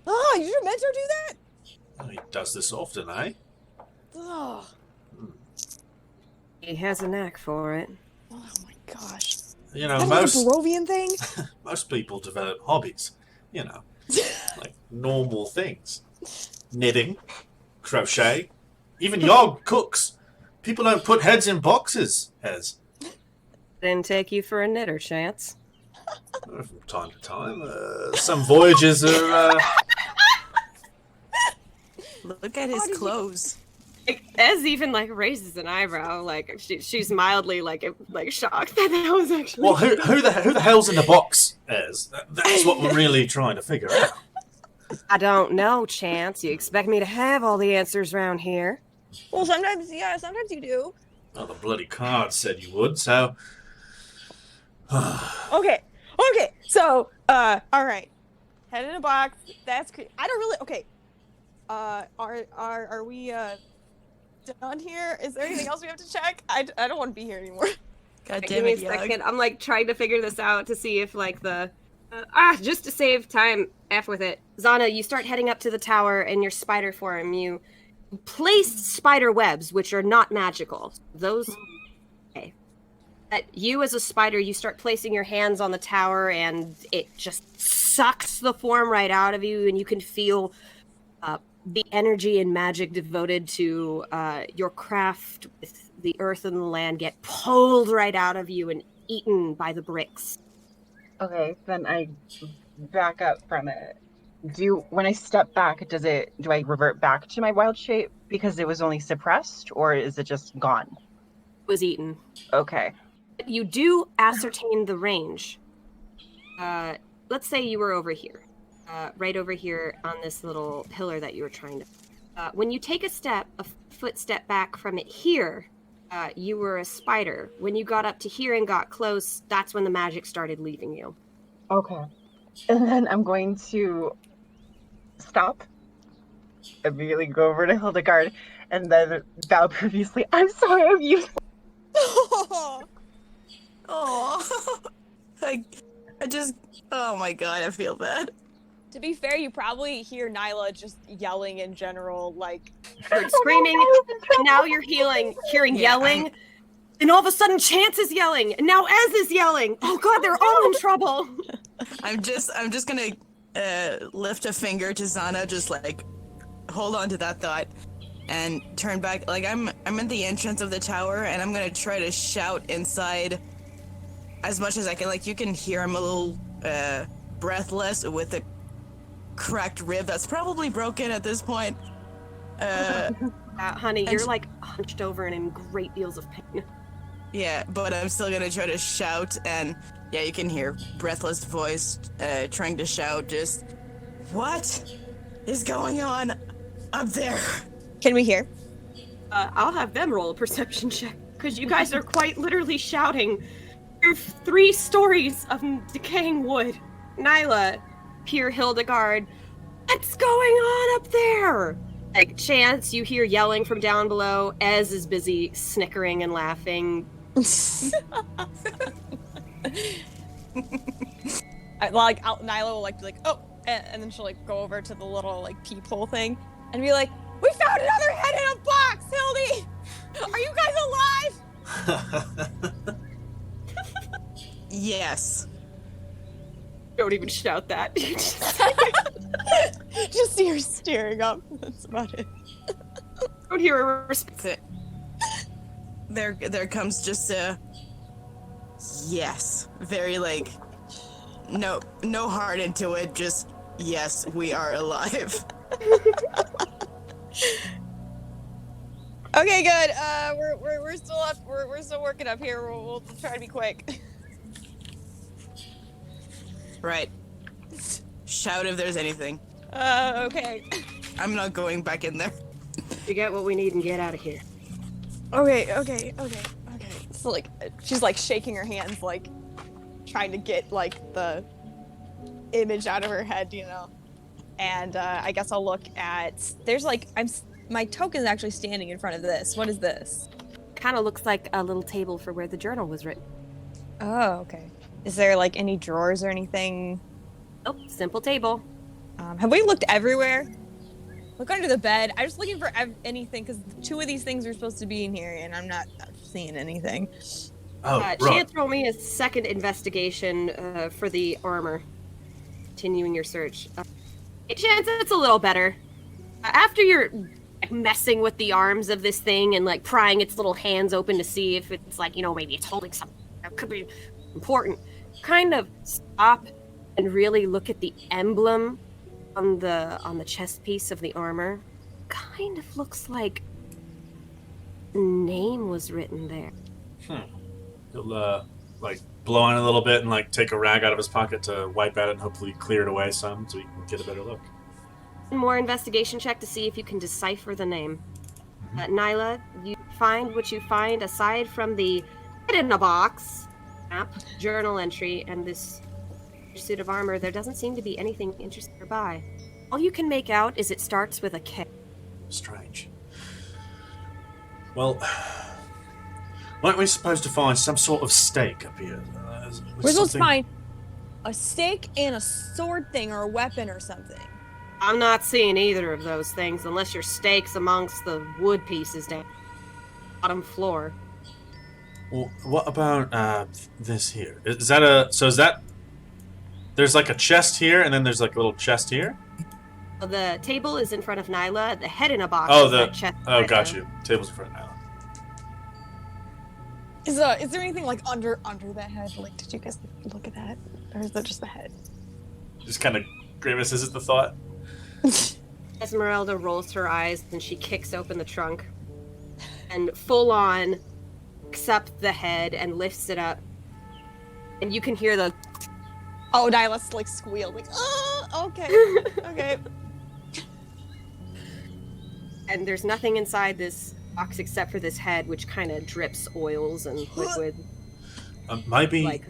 Oh, did your mentor do that? Well, he does this often, eh? Oh, He has a knack for it. oh my gosh. You know, That most is a Barovian thing? most people develop hobbies. You know, like normal things. Knitting, crochet, even Yog cooks. People don't put heads in boxes, Ez. Didn't take you for a knitter, Chance. From time to time. Some voyages are... Look at his clothes. Ez even raises an eyebrow, she's mildly shocked that was actually. Well, who the hell's in the box, Ez? That's what we're really trying to figure out. I don't know, Chance. You expect me to have all the answers around here? Well, sometimes you do. Well, the bloody card said you would, so... Okay, so, alright. Head in a box, that's creepy. I don't really, okay. Are we, done here? Is there anything else we have to check? I don't want to be here anymore. God Give damn me a it, Yog. second. I'm trying to figure this out to see if just to save time, F with it. Zhana, you start heading up to the tower in your spider form. You place spider webs, which are not magical. Those... Okay. You as a spider, you start placing your hands on the tower, and it just sucks the form right out of you, and you can feel the energy and magic devoted to your craft with the earth and the land get pulled right out of you and eaten by the bricks. Okay, then I back up from it. When I step back, do I revert back to my wild shape because it was only suppressed, or is it just gone? It was eaten. Okay. You do ascertain the range. Let's say you were over here. Right over here on this little pillar that you were trying to... when you take a footstep back from it here, you were a spider. When you got up to here and got close, that's when the magic started leaving you. Okay. And then I'm going to stop, immediately go over to Hildegard, and then bow profusely. I'm sorry, I'm useless. Oh, I just, oh my god, I feel bad. To be fair, you probably hear Nyla just yelling in general, like Heard screaming, and now you're hearing yelling, and all of a sudden Chance is yelling, and now Ez is yelling. Oh god, they're all in trouble. I'm just gonna lift a finger to Zhana, just like hold on to that thought, and turn back. Like I'm at the entrance of the tower, and I'm gonna try to shout inside as much as I can. Like you can hear I'm a little breathless with a cracked rib that's probably broken at this point. Honey, you're like hunched over and in great deals of pain. Yeah, but I'm still gonna try to shout, and yeah, you can hear breathless voice trying to shout, just, what is going on up there? can we hear? I'll have them roll a perception check, because you guys are quite literally shouting through 3 stories of decaying wood. Nyla, Pure Hildegard, what's going on up there? Like, Chance, you hear yelling from down below. Ez is busy snickering and laughing. Nyla will be like, oh, and then she'll like go over to the little like peephole thing and be like, we found another head in a box, Hildy! Are you guys alive? Yes. Don't even shout that. Just see her staring up. That's about it. Don't hear a response. There comes just a yes. Very like no heart into it, just yes, we are alive. Okay, good. We're still up. We're still working up here. We'll try to be quick. Right. Shout if there's anything. Okay. I'm not going back in there. You get what we need and get out of here. Okay. So like, she's like shaking her hands, like trying to get like the image out of her head, you know. And I guess I'll look at. There's like my token is actually standing in front of this. What is this? Kind of looks like a little table for where the journal was written. Oh, okay. Is there like any drawers or anything? Oh, simple table. Have we looked everywhere? Look under the bed. I'm just looking for anything because 2 of these things are supposed to be in here, and I'm not seeing anything. Oh, right. Chance, roll me a second investigation for the armor. Continuing your search. Chance, it's a little better. After you're messing with the arms of this thing and like prying its little hands open to see if it's like, maybe it's holding something that could be important, kind of stop and really look at the emblem on the chest piece of the armor. Kind of looks like a name was written there. He'll like blow on it a little bit and like take a rag out of his pocket to wipe at it and hopefully clear it away some so you can get a better look. More investigation check to see if you can decipher the name. Nyla, you find what you find aside from the head in a box, map, journal entry, and this suit of armor. There doesn't seem to be anything interesting nearby. All you can make out is it starts with a K. Strange. Well, weren't we supposed to find some sort of stake up here? We're supposed to find a stake and a sword thing or a weapon or something. I'm not seeing either of those things unless your stake's amongst the wood pieces down the bottom floor. Well, what about this here? Is that there's like a chest here and then there's like a little chest here? The table is in front of Nyla. The head in a box Oh, is that chest. got you. Table's in front of Nyla. Is there anything like under that head? Like, did you guys look at that, or is that just the head? Just kind of grimaces at the thought. Ezmerelda rolls her eyes and she kicks open the trunk and full on picks up the head and lifts it up. And you can hear the... Oh, Nyla's like squealed, like, oh, okay, okay. And there's nothing inside this box except for this head, which kind of drips oils and liquid. Maybe... Like...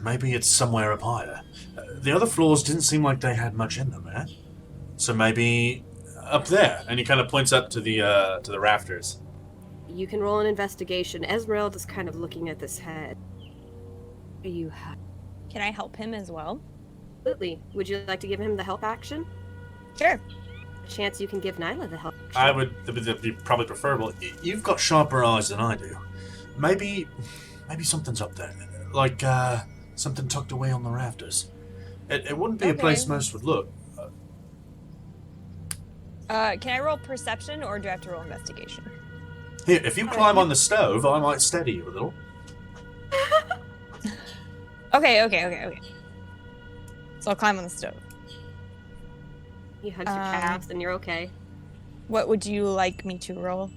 Maybe it's somewhere up higher. The other floors didn't seem like they had much in them, eh? So maybe up there. And he kind of points up to the rafters. You can roll an investigation. Ezmerelda's kind of looking at this head. You have Can I help him as well? Absolutely. Would you like to give him the help action? Sure. A chance you can give Nyla the help action. I would. That'd be probably preferable. You've got sharper eyes than I do. Maybe something's up there, like something tucked away on the rafters. It wouldn't be a place most would look. Can I roll perception or do I have to roll investigation? Here, if you climb on the stove, I might steady you a little. Okay. So I'll climb on the stove. He hugs your calves and you're okay. What would you like me to roll?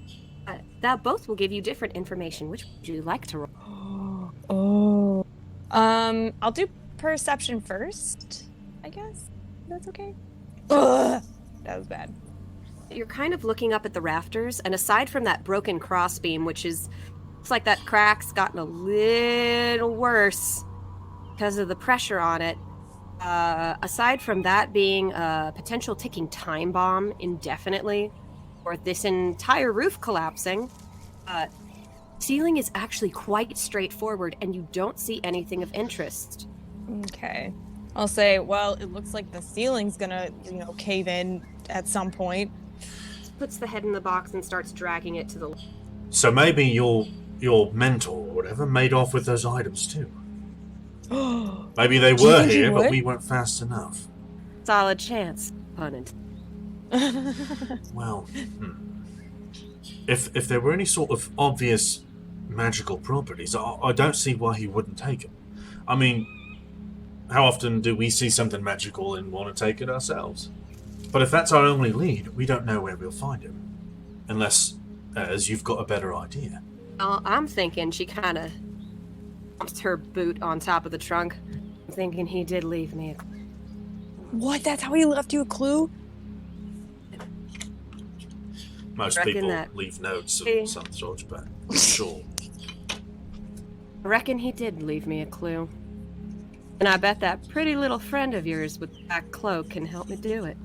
That both will give you different information. Which would you like to roll? Oh. I'll do perception first, I guess. That's okay. Ugh. That was bad. You're kind of looking up at the rafters, and aside from that broken crossbeam, which looks like that crack's gotten a little worse because of the pressure on it, aside from that being a potential ticking time bomb indefinitely, or this entire roof collapsing, ceiling is actually quite straightforward, and you don't see anything of interest. Okay. I'll say, well, it looks like the ceiling's gonna, cave in at some point. Puts the head in the box and starts dragging it to the... So maybe your mentor or whatever made off with those items too. Maybe they were here, but we weren't fast enough. Solid chance, pun intended. Well, if there were any sort of obvious magical properties, I don't see why he wouldn't take them. I mean, how often do we see something magical and want to take it ourselves? But if that's our only lead, we don't know where we'll find him. Unless, as you've got a better idea. I'm thinking she kind of bumps her boot on top of the trunk. I'm thinking he did leave me a clue. What? That's how he left you a clue? Most people leave notes of some sort, but sure. I reckon he did leave me a clue. And I bet that pretty little friend of yours with that cloak can help me do it.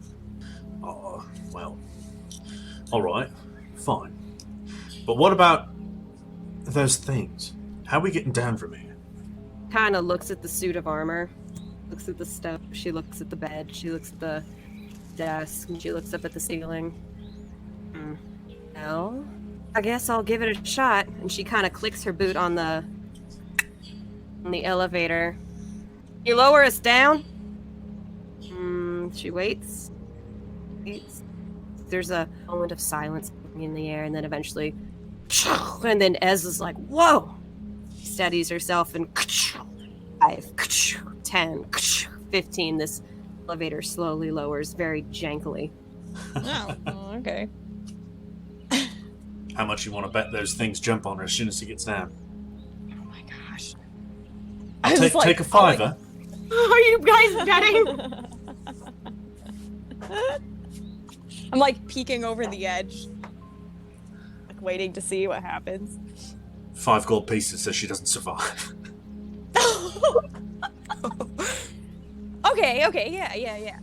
Oh, well. Alright, fine. But what about those things? How are we getting down from here? Kind of looks at the suit of armor, looks at the stove, she looks at the bed, she looks at the desk, and she looks up at the ceiling. Well, I guess I'll give it a shot. And she kind of clicks her boot on the elevator. You lower us down? She waits. There's a moment of silence in the air, and then eventually, and then Ez is like, whoa! She steadies herself, and 5, 10, 15, this elevator slowly lowers very jankily. Oh, okay. How much you want to bet those things jump on her as soon as he gets down? Oh my gosh. I'll take a fiver. Are you guys betting? I'm like peeking over the edge, like waiting to see what happens. 5 gold pieces says she doesn't survive. Okay, yeah.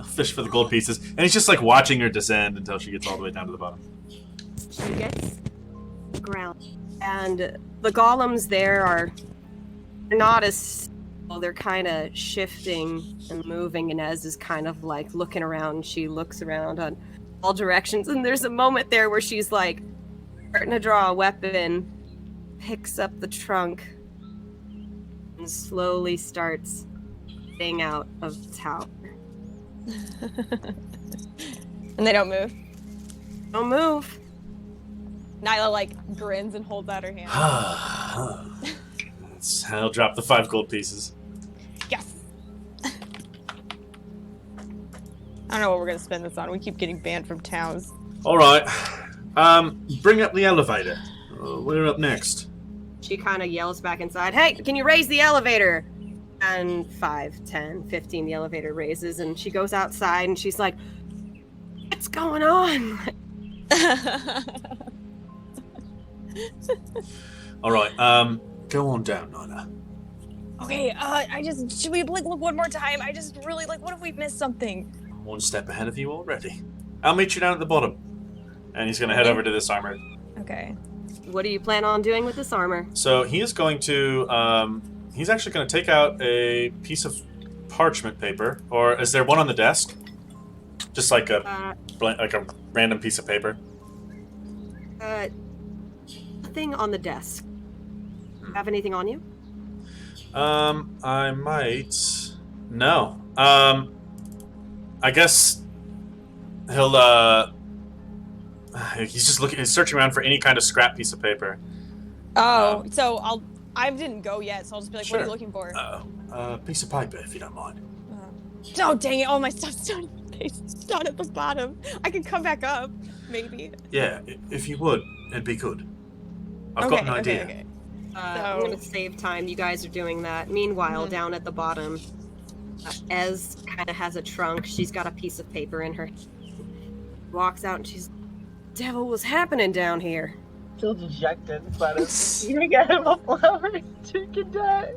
Fish for the gold pieces. And he's just like watching her descend until she gets all the way down to the bottom. She gets the ground. And the golems there are not as... Well, they're kind of shifting and moving, and Ez is kind of like looking around. She looks around on all directions, and there's a moment there where she's like starting to draw a weapon, picks up the trunk, and slowly starts getting out of the tower. And they don't move? Don't move. Nyla like grins and holds out her hand. I'll drop the 5 gold pieces. Yes. I don't know what we're gonna spend this on. We keep getting banned from towns. Alright. Bring up the elevator. We're up next. She kind of yells back inside, hey, can you raise the elevator? And 5, 10, 15, the elevator raises, and she goes outside, and she's like, what's going on? Alright, go on down, Nyla. Okay, should we look one more time? I just really, what if we missed something? I'm 1 step ahead of you already. I'll meet you down at the bottom. And he's going to head over to this armor. Okay. What do you plan on doing with this armor? So he is going to he's actually going to take out a piece of parchment paper. Or is there one on the desk? Just like a random piece of paper? Nothing on the desk. Have anything on you? I might... No. I guess he'll, he's just he's searching around for any kind of scrap piece of paper. Oh, so I didn't go yet, so I'll just be like, Sure. what are you looking for? Piece of paper, if you don't mind. Oh, dang it, all my stuff's down at the bottom. I can come back up, maybe. Yeah, if you would, it'd be good. I've got an idea. Okay. I'm gonna save time. You guys are doing that. Meanwhile, down at the bottom, Ez kind of has a trunk. She's got a piece of paper in her. Walks out and she's, devil was happening down here. Feel dejected, but eating out of a flower chicken die,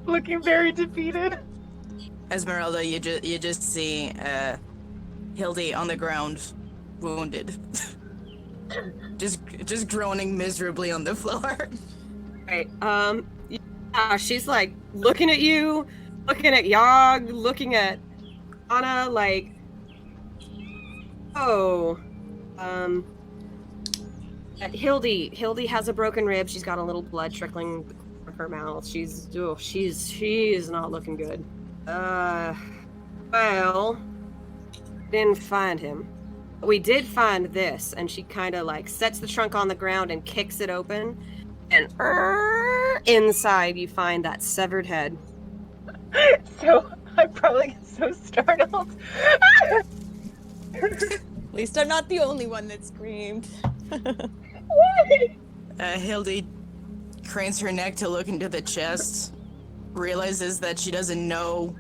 looking very defeated. Ezmerelda, you just see Hildy on the ground, wounded, just groaning miserably on the floor. Right. Yeah, she's like looking at you, looking at Yogg, looking at Anna, like, oh, Hildy has a broken rib. She's got a little blood trickling from her mouth. She's not looking good. Well, didn't find him. We did find this, and she kind of like sets the trunk on the ground and kicks it open, and inside you find that severed head. So I probably get so startled. At least I'm not the only one that screamed. Why? Hildy cranes her neck to look into the chest, realizes that she doesn't know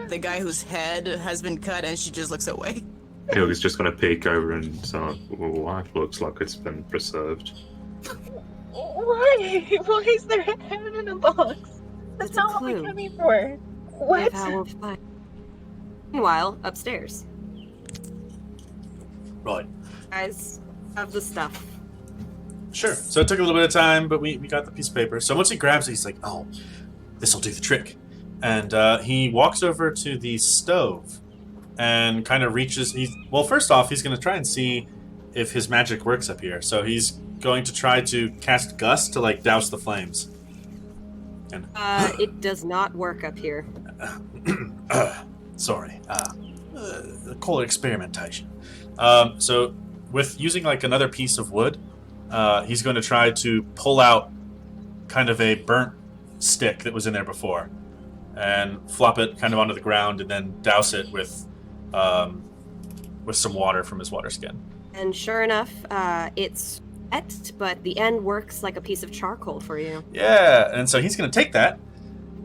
the guy whose head has been cut, and she just looks away. Hildy's just going to peek over and say, well, that looks like it's been preserved. Why? Why is there a head in a box? That's That's not a what we clue. came here for. What? Meanwhile, upstairs, Right. guys have the stuff. Sure. So it took a little bit of time, but we got the piece of paper. So once he grabs it, he's like, oh, this'll do the trick. And he walks over to the stove and kind of reaches... Well, first off, he's going to try and see if his magic works up here. So he's going to try to cast Gust to, like, douse the flames. And It does not work up here. sorry. Call it experimentation. So with using, like, another piece of wood, he's going to try to pull out kind of a burnt stick that was in there before and flop it kind of onto the ground and then douse it with some water from his water skin. And sure enough, it's wet, but the end works like a piece of charcoal for you. Yeah, and so he's going to take that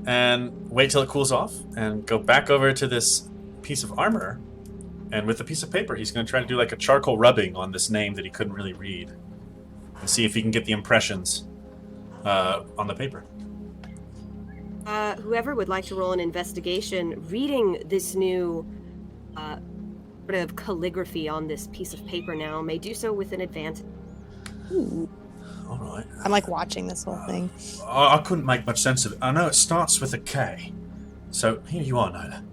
and wait till it cools off and go back over to this piece of armor, and with a piece of paper, he's going to try to do like a charcoal rubbing on this name that he couldn't really read and see if he can get the impressions on the paper. Whoever would like to roll an investigation, reading this new sort of calligraphy on this piece of paper now may do so with an advantage. All right. I'm like watching this whole thing. I couldn't make much sense of it. I know it starts with a K. So here you are, Nyla.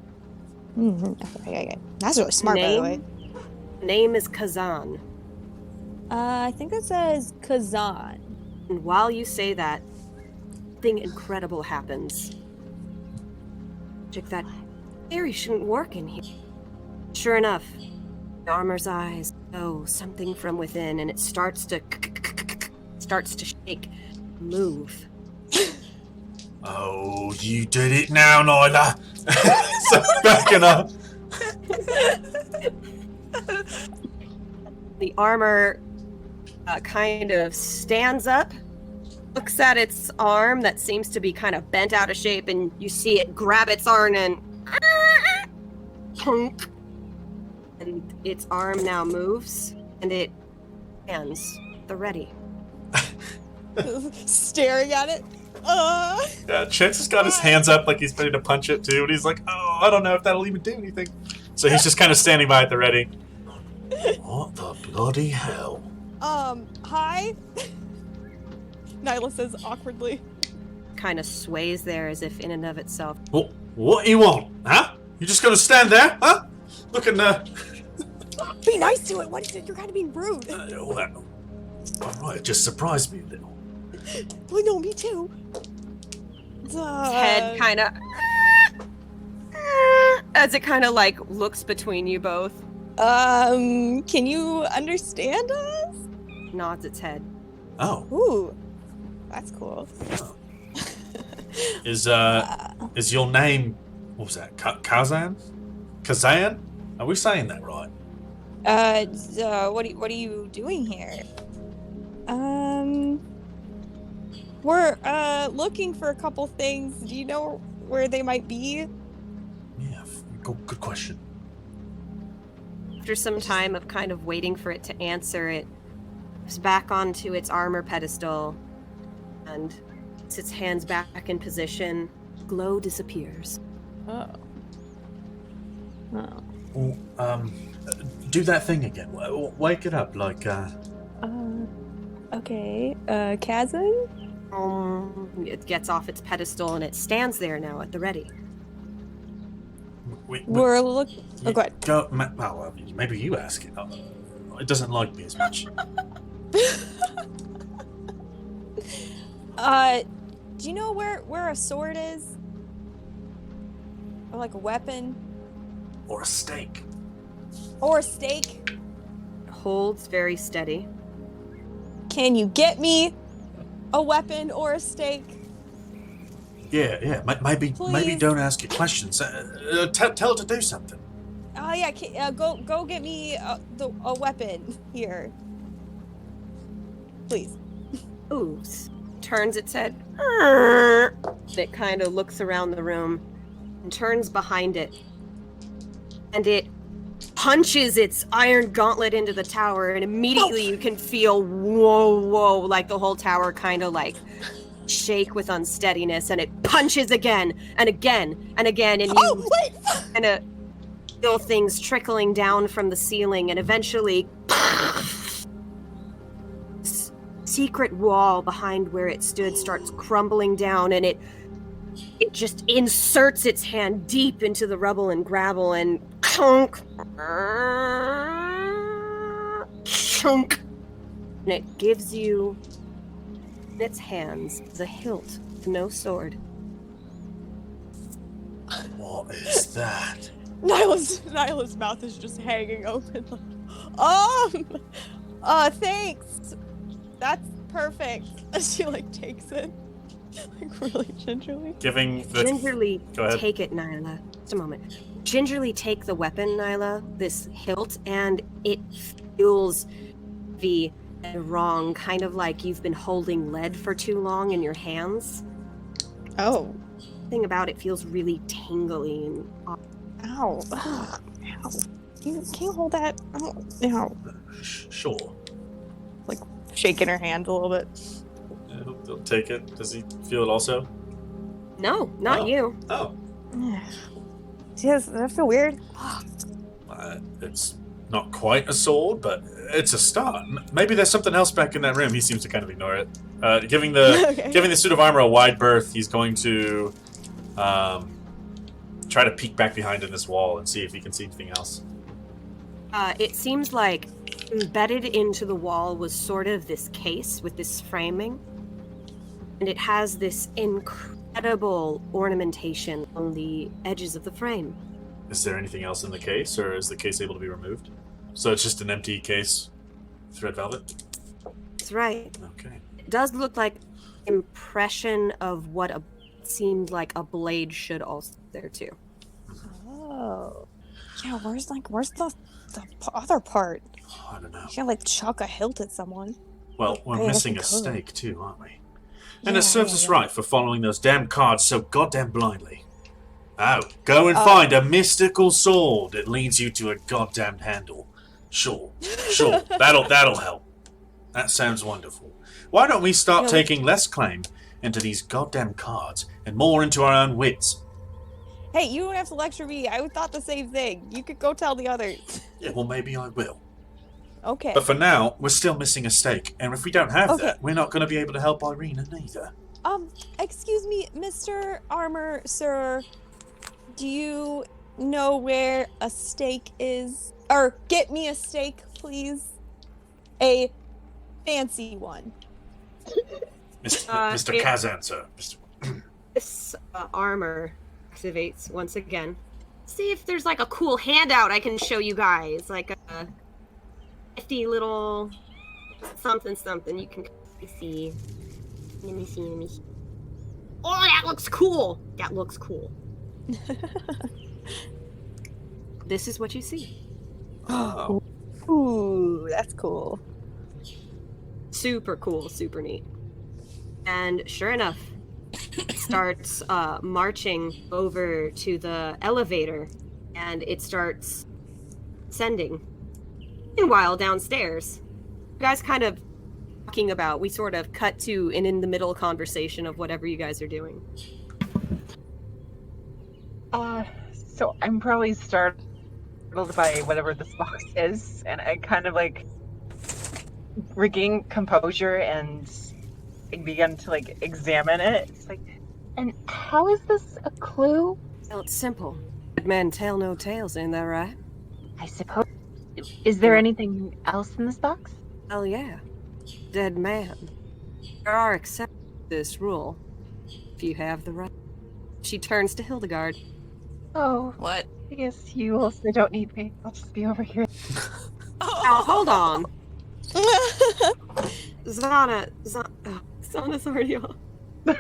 Okay. That's really smart, by the way. Name is Kazan. I think it says Kazan. And while you say that, something incredible happens. Check that. Fairy shouldn't work in here. Sure enough, the armor's eyes show something from within, and it starts to shake, move. Oh, you did it now, Nyla. So backing up. The armor kind of stands up, looks at its arm that seems to be kind of bent out of shape, and you see it grab its arm and punk. And its arm now moves, and it stands at the ready. Staring at it. Yeah, Chance has got his hands up like he's ready to punch it too, and he's like, oh, I don't know if that'll even do anything. So he's just kind of standing by at the ready. What the bloody hell? Hi? Nyla says awkwardly. kind of sways there as if in and of itself. What you want, huh? You just gonna stand there, huh? Looking, Be nice to it. What is it? You're kind of being rude. well, alright, it just surprised me a little. Well, no, me too. Its head kind of... as it kind of, like, looks between you both. Can you understand us? Nods its head. Oh. Ooh, that's cool. Oh. Is your name, what was that, Kazan? Kazan? Are we saying that right? What are you doing here? We're, looking for a couple things. Do you know where they might be? Yeah, good question. After some time of kind of waiting for it to answer, it moves back onto its armor pedestal and puts its hands back in position. Glow disappears. Oh. Oh. Well, do that thing again. Wake it up, like, Okay. Kazan? It gets off its pedestal and it stands there now at the ready. We're looking. Oh, go ahead. Well, maybe you ask it. It doesn't like me as much. Do you know where a sword is? Or like a weapon? Or a steak. Or a steak? Holds very steady. Can you get me a weapon or a steak? Yeah. Maybe Please. don't ask it questions. Tell it to do something. Oh yeah, go get me a weapon here, please. Ooh, turns its head. It kind of looks around the room and turns behind it. And it punches its iron gauntlet into the tower, and immediately you can feel whoa, like the whole tower kind of like shake with unsteadiness, and it punches again and again and again, and you kind of feel things trickling down from the ceiling, and eventually secret wall behind where it stood starts crumbling down, and it just inserts its hand deep into the rubble and gravel, and chunk, and it gives you in its hands the hilt to no sword. What is that? Nyla's mouth is just hanging open. Thanks. That's perfect. She like takes it, like really gingerly. Gingerly Go ahead. take it, Nyla. Just a moment. Gingerly take the weapon, Nyla, this hilt, and it feels wrong, kind of like you've been holding lead for too long in your hands. Oh. Thing about it feels really tingly and Ow. Ow. Can you hold that? Ow. Sure. Like shaking her hand a little bit. Yeah, he'll take it. Does he feel it also? no, not Oh. you. Oh. Does that feel weird? It's not quite a sword, but it's a start. Maybe there's something else back in that room. He seems to kind of ignore it. Giving the suit of armor a wide berth, he's going to try to peek back behind in this wall and see if he can see anything else. It seems like embedded into the wall was sort of this case with this framing, and it has this incredible ornamentation on the edges of the frame. Is there anything else in the case, or is the case able to be removed? So it's just an empty case, thread velvet? That's right. Okay. It does look like impression of what seemed like a blade should also there too. Oh. Yeah, where's the other part? I don't know. You can't like chuck a hilt at someone. Well, we're I guess missing we a could. stake too, aren't we? And it serves us right for following those damn cards so goddamn blindly. Oh, go and find a mystical sword that leads you to a goddamn handle. Sure, that'll help. That sounds wonderful. Why don't we start taking less claim into these goddamn cards and more into our own wits? Hey, you don't have to lecture me. I thought the same thing. You could go tell the others. Yeah, well, maybe I will. Okay. But for now, we're still missing a stake, and if we don't have that, we're not going to be able to help Ireena neither. Excuse me, Mr. Armor, sir. Do you know where a steak is? Or get me a steak, please. A fancy one. Mr. Kazan, sir. This armor activates once again. See if there's like a cool handout I can show you guys. Like a nifty little something you can see. Let me see. Oh, that looks cool! This is what you see. Oh. Ooh, that's cool. Super cool, super neat. And sure enough, it starts marching over to the elevator, and it starts ascending. Meanwhile, downstairs, you guys kind of talking about, we sort of cut to an in the middle conversation of whatever you guys are doing. So I'm probably startled by whatever this box is, and I kind of like regain composure and begin to like examine it. It's like, and how is this a clue? Well, it's simple. Good men tell no tales, ain't that right? I suppose. Is there anything else in this box? Hell yeah. Dead man. There are exceptions to this rule, if you have the right. She turns to Hildegard. Oh, What? I guess you also don't need me. I'll just be over here. Now, hold on. Zhana's already off. I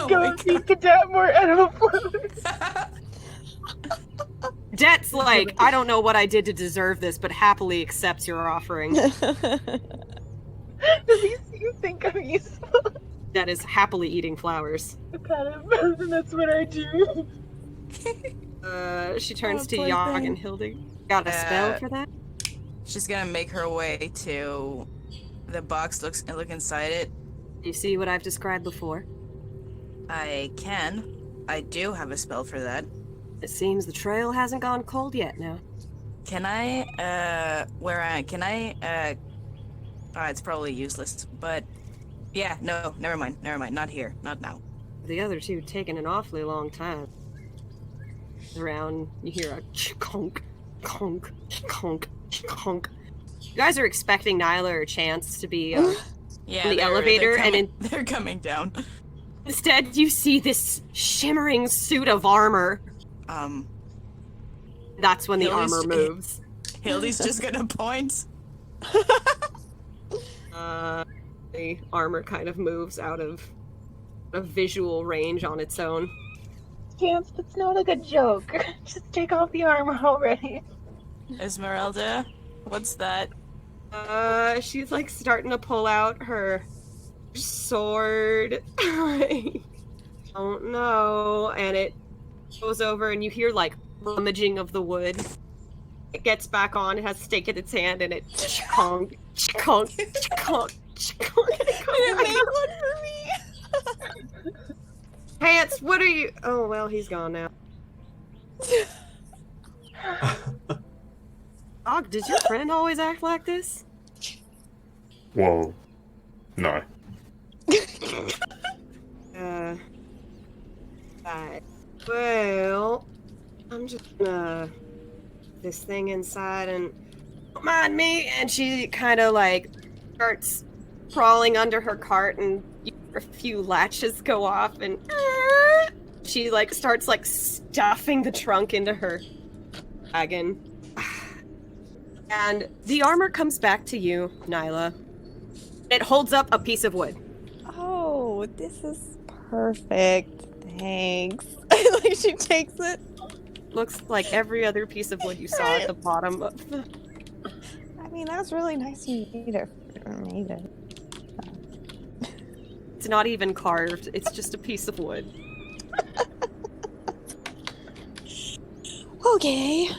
go and feed Cadet more edible flowers. Det's like, I don't know what I did to deserve this, but happily accepts your offering. At least you think I'm useful. Det is happily eating flowers. Kind of, and that's what I do. She turns Oh, to poor Yogg thing. and Hildegard. Got a spell for that? She's gonna make her way to the box, look inside it. You see what I've described before? I do have a spell for that. It seems the trail hasn't gone cold yet now. Can I, it's probably useless, but yeah, no, never mind, not here, not now. The other two taking an awfully long time. Around, you hear a conk, conk, conk, conk. You guys are expecting Nyla or Chance to be Yeah, in the elevator, and they're coming down. instead you see this shimmering suit of armor. That's when the Hildy's- armor moves. Hildy's just gonna point. The armor kind of moves out of a visual range on its own. Chance, that's not a good joke. Just take off the armor already. Ezmerelda, what's that? She's like starting to pull out her sword. I don't know. And it goes over and you hear like rummaging of the wood. It gets back on, it has a stake in its hand, and it chonk, chonk, chonk, chonk. You made one for me. Pants, what are you? Oh, well, he's gone now. Dog, did your friend always act like this? Whoa. No. Right. Well, I'm just gonna this thing inside and don't mind me. And she kind of like starts crawling under her cart, and a few latches go off, and she like starts like stuffing the trunk into her wagon. And the armor comes back to you, Nyla. It holds up a piece of wood. Oh, this is perfect. Thanks. Like she takes it. Looks like every other piece of wood you saw at the bottom of the... I mean, that's really nice of you to made it. It's not even carved. It's just a piece of wood. Okay.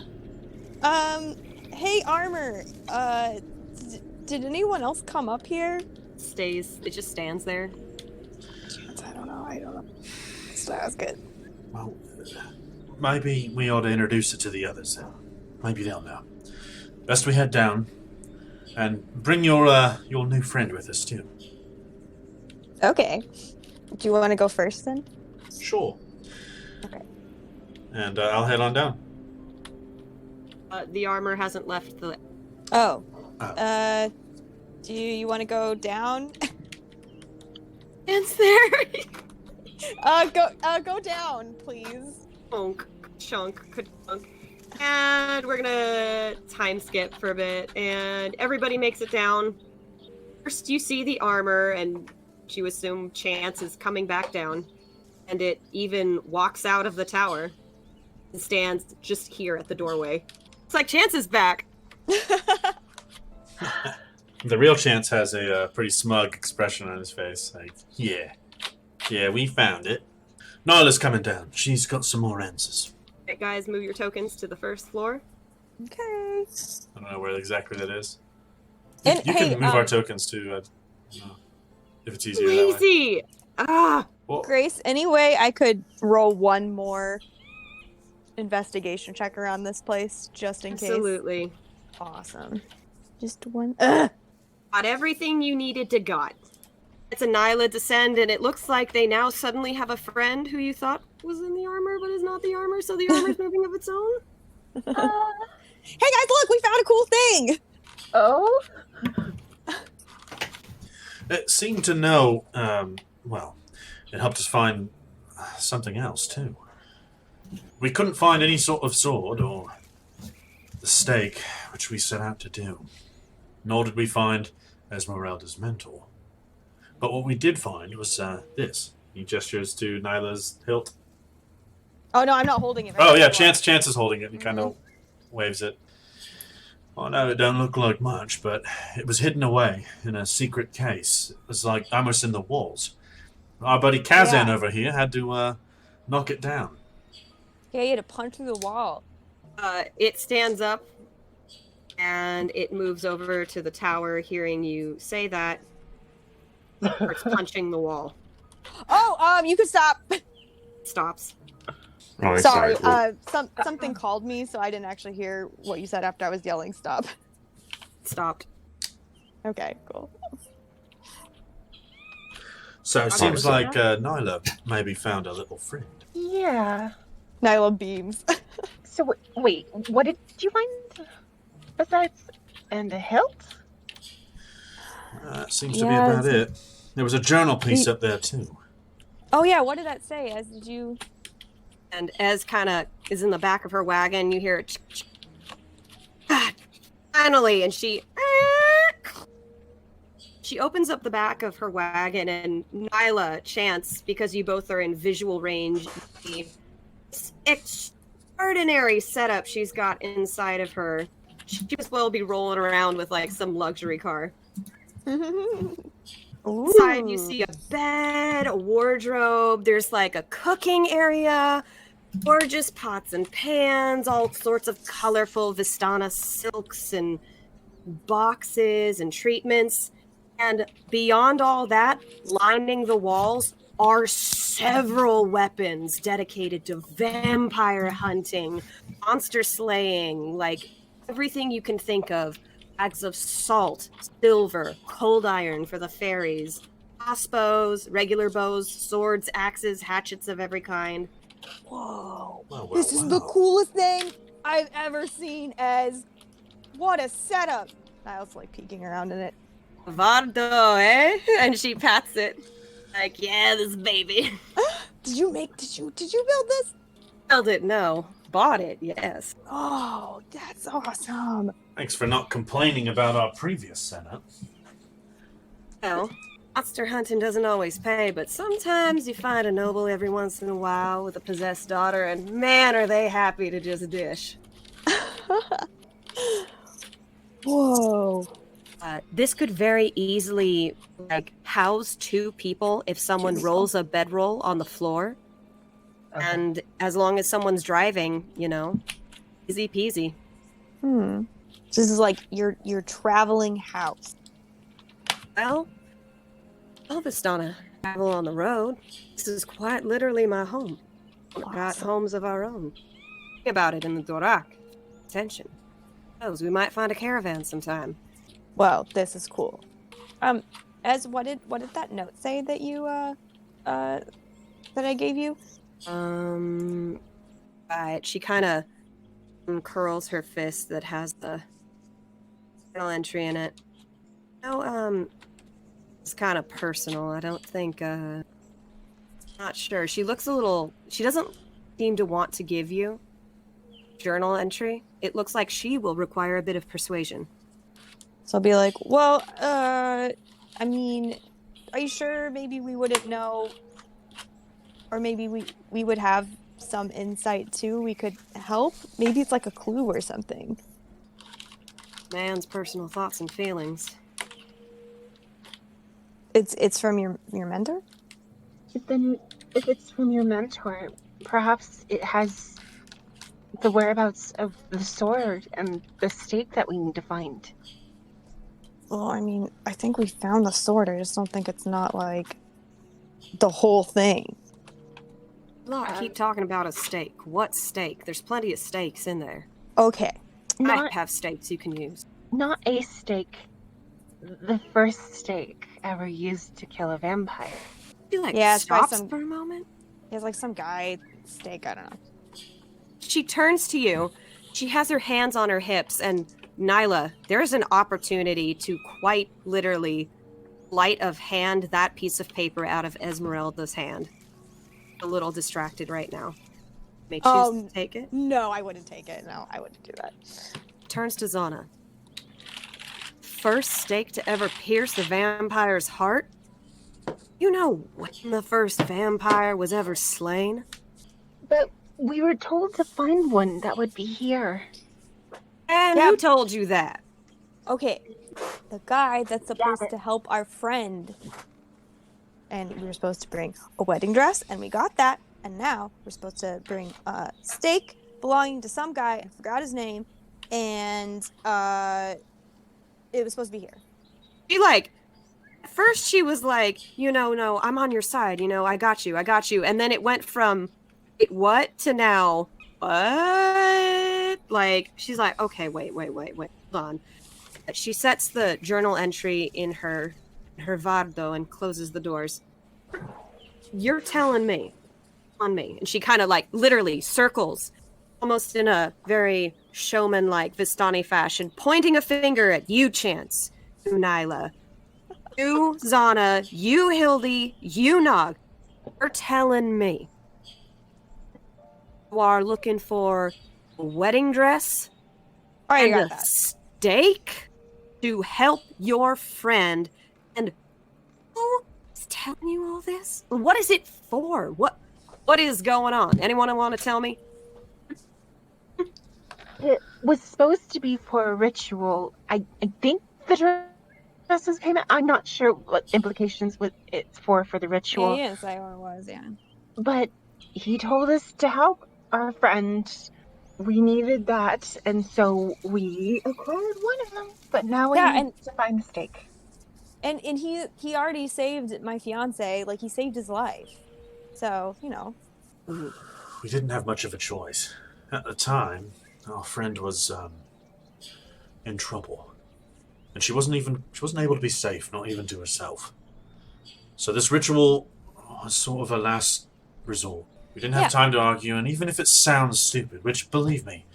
Hey, Armor. Did anyone else come up here? It just stands there. I don't know. So that was good. Well, maybe we ought to introduce it to the others then. Maybe they'll know. Best we head down, and bring your new friend with us too. Okay. Do you want to go first then? Sure. Okay. And I'll head on down. The armor hasn't left the. Oh. Oh. Do you want to go down? It's there. Go down, please. Chunk. And we're gonna time skip for a bit, and everybody makes it down. First, you see the armor, and you assume Chance is coming back down, and it even walks out of the tower and stands just here at the doorway. It's like Chance is back. The real Chance has a pretty smug expression on his face. Like, yeah, we found it. Nyla's coming down. She's got some more answers. Right, guys, move your tokens to the first floor. Okay. I don't know where exactly that is. And, You hey, can move our tokens too, if it's easier that way. Lazy. Well, Grace, anyway, I could roll one more investigation check around this place just in case. Absolutely. Awesome. Just one. Got everything you needed to got. It's a Nyla descend, and it looks like they now suddenly have a friend who you thought was in the armor, but is not the armor, so the armor's moving of its own. Hey guys, look, we found a cool thing! Oh? it seemed to know, well, it helped us find something else too. We couldn't find any sort of sword or the stake which we set out to do. Nor did we find Ezmerelda's mentor. But what we did find was this. He gestures to Nyla's hilt. Oh no, I'm not holding it. Oh yeah, Chance is holding it. He kind of waves it. Oh no, it don't look like much, but it was hidden away in a secret case. It was like almost in the walls. Our buddy Kazan over here had to knock it down. Yeah, you had to punch through the wall. It stands up, and it moves over to the tower, hearing you say that. It's punching the wall. Oh, you could stop. Stops. Right, Sorry, well, something called me, so I didn't actually hear what you said after I was yelling stop. Stopped. Okay, cool. So it Okay. seems like Nyla maybe found a little friend. Yeah. Nyla beams. So, wait, what did you find besides and the hilt? That seems to be about it. There was a journal piece up there too. Oh yeah, what did that say? As did you? And Ez kind of is in the back of her wagon. You hear it. Finally, and she opens up the back of her wagon, and Nyla, Chance, because you both are in visual range, the extraordinary setup she's got inside of her. She could as well be rolling around with like some luxury car. Inside, you see a bed, a wardrobe. There's like a cooking area, gorgeous pots and pans, all sorts of colorful Vistana silks and boxes and treatments. And beyond all that, lining the walls are several weapons dedicated to vampire hunting, monster slaying, like everything you can think of. Bags of salt, silver, cold iron for the fairies, crossbows, regular bows, swords, axes, hatchets of every kind. Whoa. Wow, This is the coolest thing I've ever seen, Ez. What a setup. I was like peeking around in it. Vardo, eh? And she pats it. Like, yeah, this baby. Did you build this? Built it, no. Bought it, yes. Oh, that's awesome. Thanks for not complaining about our previous setup. Well, monster hunting doesn't always pay, but sometimes you find a noble every once in a while with a possessed daughter, and man, are they happy to just dish. Whoa. This could very easily, like, house two people if someone rolls a bedroll on the floor. Okay. And as long as someone's driving, you know, easy peasy. This is like your traveling house. Well, Vistana, travel on the road. This is quite literally my home. We've got homes of our own. Think about it in the Dorak. Attention. Who knows, we might find a caravan sometime. Wow, this is cool. Ez, what did that note say that you that I gave you? Right. She kind of uncurls her fist that has the journal entry in it. No, it's kind of personal. I don't think, not sure. She looks a little, she doesn't seem to want to give you journal entry. It looks like she will require a bit of persuasion. So I'll be like, well, I mean, are you sure maybe we wouldn't know, or maybe we would have some insight too? We could help. Maybe it's like a clue or something. Man's personal thoughts and feelings. It's from your mentor? Then, if it's from your mentor, perhaps it has the whereabouts of the sword and the stake that we need to find. Well, I mean, I think we found the sword. I just don't think it's not like the whole thing. Look, keep talking about a stake. What stake? There's plenty of stakes in there. Okay. I have stakes you can use. Not a stake. The first stake ever used to kill a vampire. She like Yeah, it's probably stops for a moment. It's like some guy stake. I don't know. She turns to you. She has her hands on her hips, and Nyla, there's an opportunity to quite literally sleight of hand that piece of paper out of Ezmerelda's hand. A little distracted right now. May choose to take it. No, I wouldn't take it. No, I wouldn't do that. Turns to Zhana. First stake to ever pierce the vampire's heart? You know when the first vampire was ever slain? But we were told to find one that would be here. And who told you that? Okay, the guy that's supposed to help our friend. And we were supposed to bring a wedding dress, and we got that. And now we're supposed to bring a stake belonging to some guy. I forgot his name. And it was supposed to be here. She like, at first she was like, no, I'm on your side. I got you. And then it went from, wait, what, to now, what? Like, she's like, okay, wait, hold on. She sets the journal entry in her vardo and closes the doors. You're telling me, on me. And she kind of like literally circles, almost in a very showman-like Vistani fashion, pointing a finger at you, Chance, you, Nyla, you, Zhana, you, Hildy, you, Nog. You're telling me you are looking for a wedding dress and a stake to help your friend, and who is telling you all this? What is it for? What is going on? Anyone want to tell me? It was supposed to be for a ritual. I think the dress was payment. I'm not sure what implications it's for the ritual. Yeah, yes, I was, yeah. But he told us to help our friend. We needed that, and so we acquired one of them. But now we need to find the stake. And he already saved my fiance. Like, he saved his life. So, We didn't have much of a choice. At the time, our friend was in trouble. And she wasn't able to be safe, not even to herself. So this ritual was sort of a last resort. We didn't have time to argue, and even if it sounds stupid, which, believe me,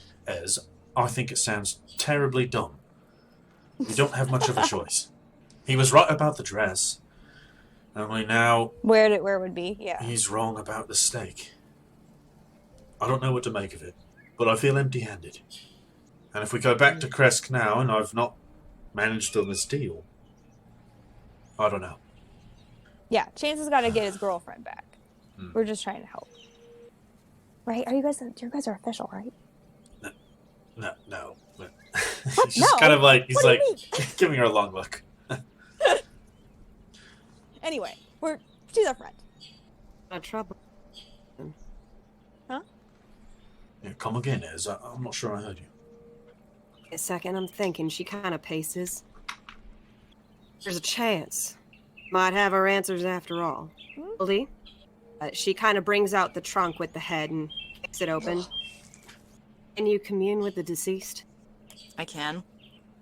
I think it sounds terribly dumb, we don't have much of a choice. He was right about the dress. Only now... Where it would be, yeah. He's wrong about the stake. I don't know what to make of it, but I feel empty-handed. And if we go back to Kresk now, and I've not managed on this deal, I don't know. Yeah, Chance has got to get his girlfriend back. We're just trying to help. Right? You guys are official, right? No. He's just kind of like, he's like giving her a long look. Anyway, she's our friend. Not trouble. Huh? Yeah, come again, Ez. I'm not sure I heard you. A second, I'm thinking. She kind of paces. There's a chance. Might have her answers after all. Hildy? She kind of brings out the trunk with the head and kicks it open. Can you commune with the deceased? I can.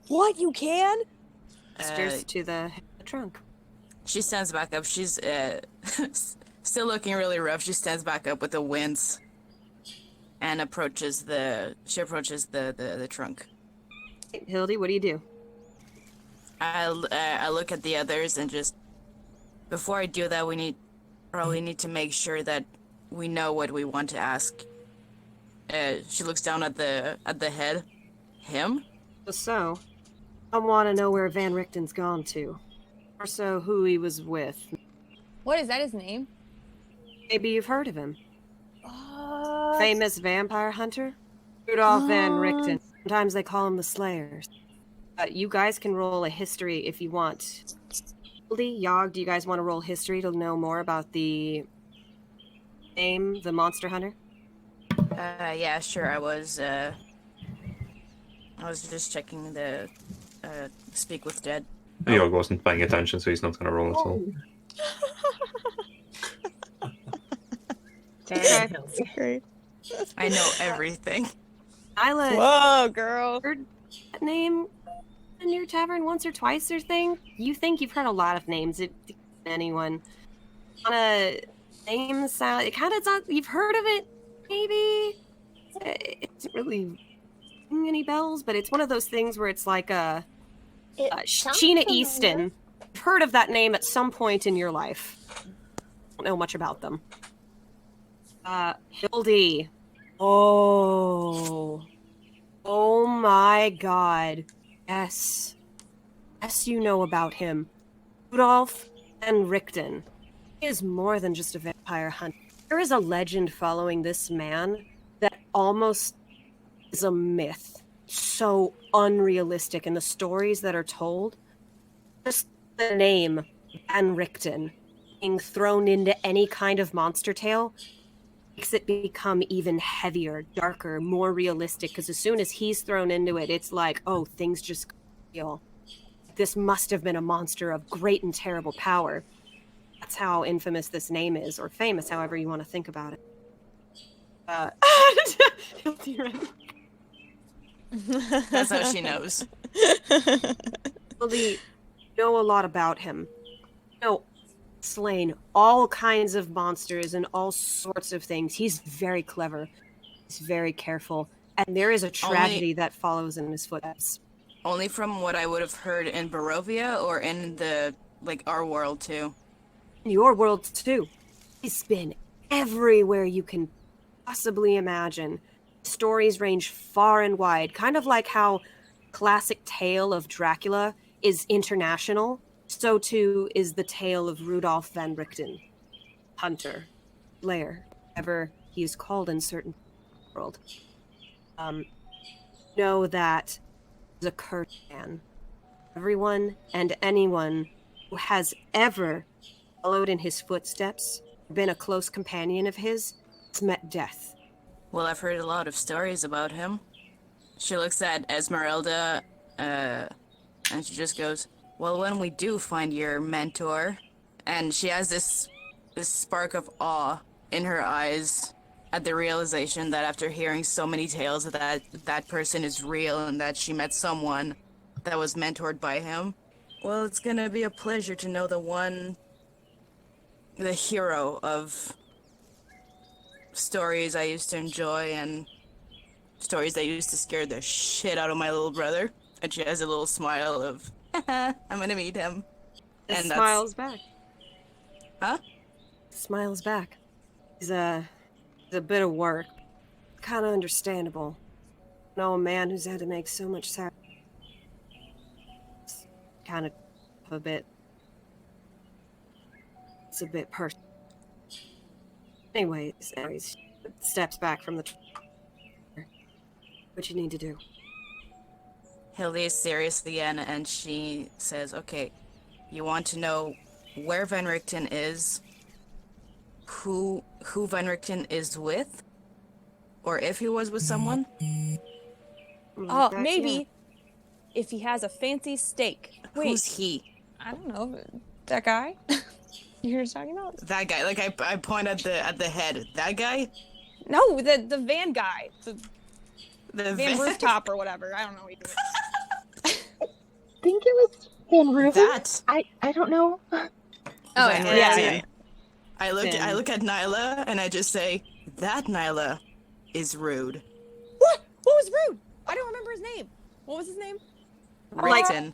What? You can? Gestures to the trunk. She stands back up. She's still looking really rough. She stands back up with a wince and approaches the trunk. Hildy, what do you do? I look at the others and just before I do that, we probably need to make sure that we know what we want to ask. She looks down at the head. Him? So, I want to know where Van Richten's gone to. Or so who he was with. What is that? His name? Maybe you've heard of him. Famous vampire hunter? Rudolph Van Richten. Sometimes they call him the Slayers. You guys can roll a history if you want. Hildy, Yogg, do you guys want to roll history to know more about the name, the monster hunter? Yeah, sure. I was just checking the speak with dead. Yogg wasn't paying attention, so he's not going to roll at all. Damn. Great. I know everything. Nyla, Whoa, girl. heard that name in your tavern once or twice or thing? You think you've heard a lot of names. Anyone on a name sound? It kind of sounds. You've heard of it, maybe. It doesn't really ring any bells, but it's one of those things where it's like Sheena Easton. You've heard of that name at some point in your life. Don't know much about them. Hildy. Oh my God. Yes, you know about him. Rudolph Van Richten. He is more than just a vampire hunter. There is a legend following this man that almost is a myth. So unrealistic, and the stories that are told, just the name Van Richten being thrown into any kind of monster tale makes it become even heavier, darker, more realistic, because as soon as he's thrown into it, it's like, oh, things just feel. This must have been a monster of great and terrible power. That's how infamous this name is, or famous, however you want to think about it. That's how she knows. Really know a lot about him. Slain all kinds of monsters and all sorts of things. He's very clever. He's very careful. And there is a tragedy that follows in his footsteps. Only from what I would have heard in Barovia or in the, our world too? In your world too. He's been everywhere you can possibly imagine. Stories range far and wide, kind of like how classic tale of Dracula is international. So too is the tale of Rudolph Van Richten, hunter, slayer, whatever he is called in certain world. Know that he's a cursed man. Everyone and anyone who has ever followed in his footsteps, been a close companion of his, has met death. Well, I've heard a lot of stories about him. She looks at Ezmerelda, and she just goes, well, when we do find your mentor, and she has this spark of awe in her eyes at the realization that after hearing so many tales that person is real and that she met someone that was mentored by him, well, it's gonna be a pleasure to know the hero of stories I used to enjoy and stories that used to scare the shit out of my little brother. And she has a little smile of, I'm gonna meet him. And smiles back. Huh? Smiles back. He's a bit of work. Kind of understandable. Know a man who's had to make so much sacrifice. Kind of a bit. It's a bit personal. Anyways, steps back from the. What you need to do? Hildy is serious again, and she says, okay, you want to know where Van Richten is, who Van Richten is with, or if he was with someone? Oh, maybe if he has a fancy steak. Wait, Who's he? I don't know. That guy? You're talking about? That guy. I point at the head. That guy? No, the van guy. The van van rooftop or whatever. I don't know what he I think it was Van Roof. That. I don't know. Oh, Van yeah. Richten. Yeah. I look at Nyla and I just say, that Nyla is rude. What was rude? I don't remember his name. What was his name? Richten.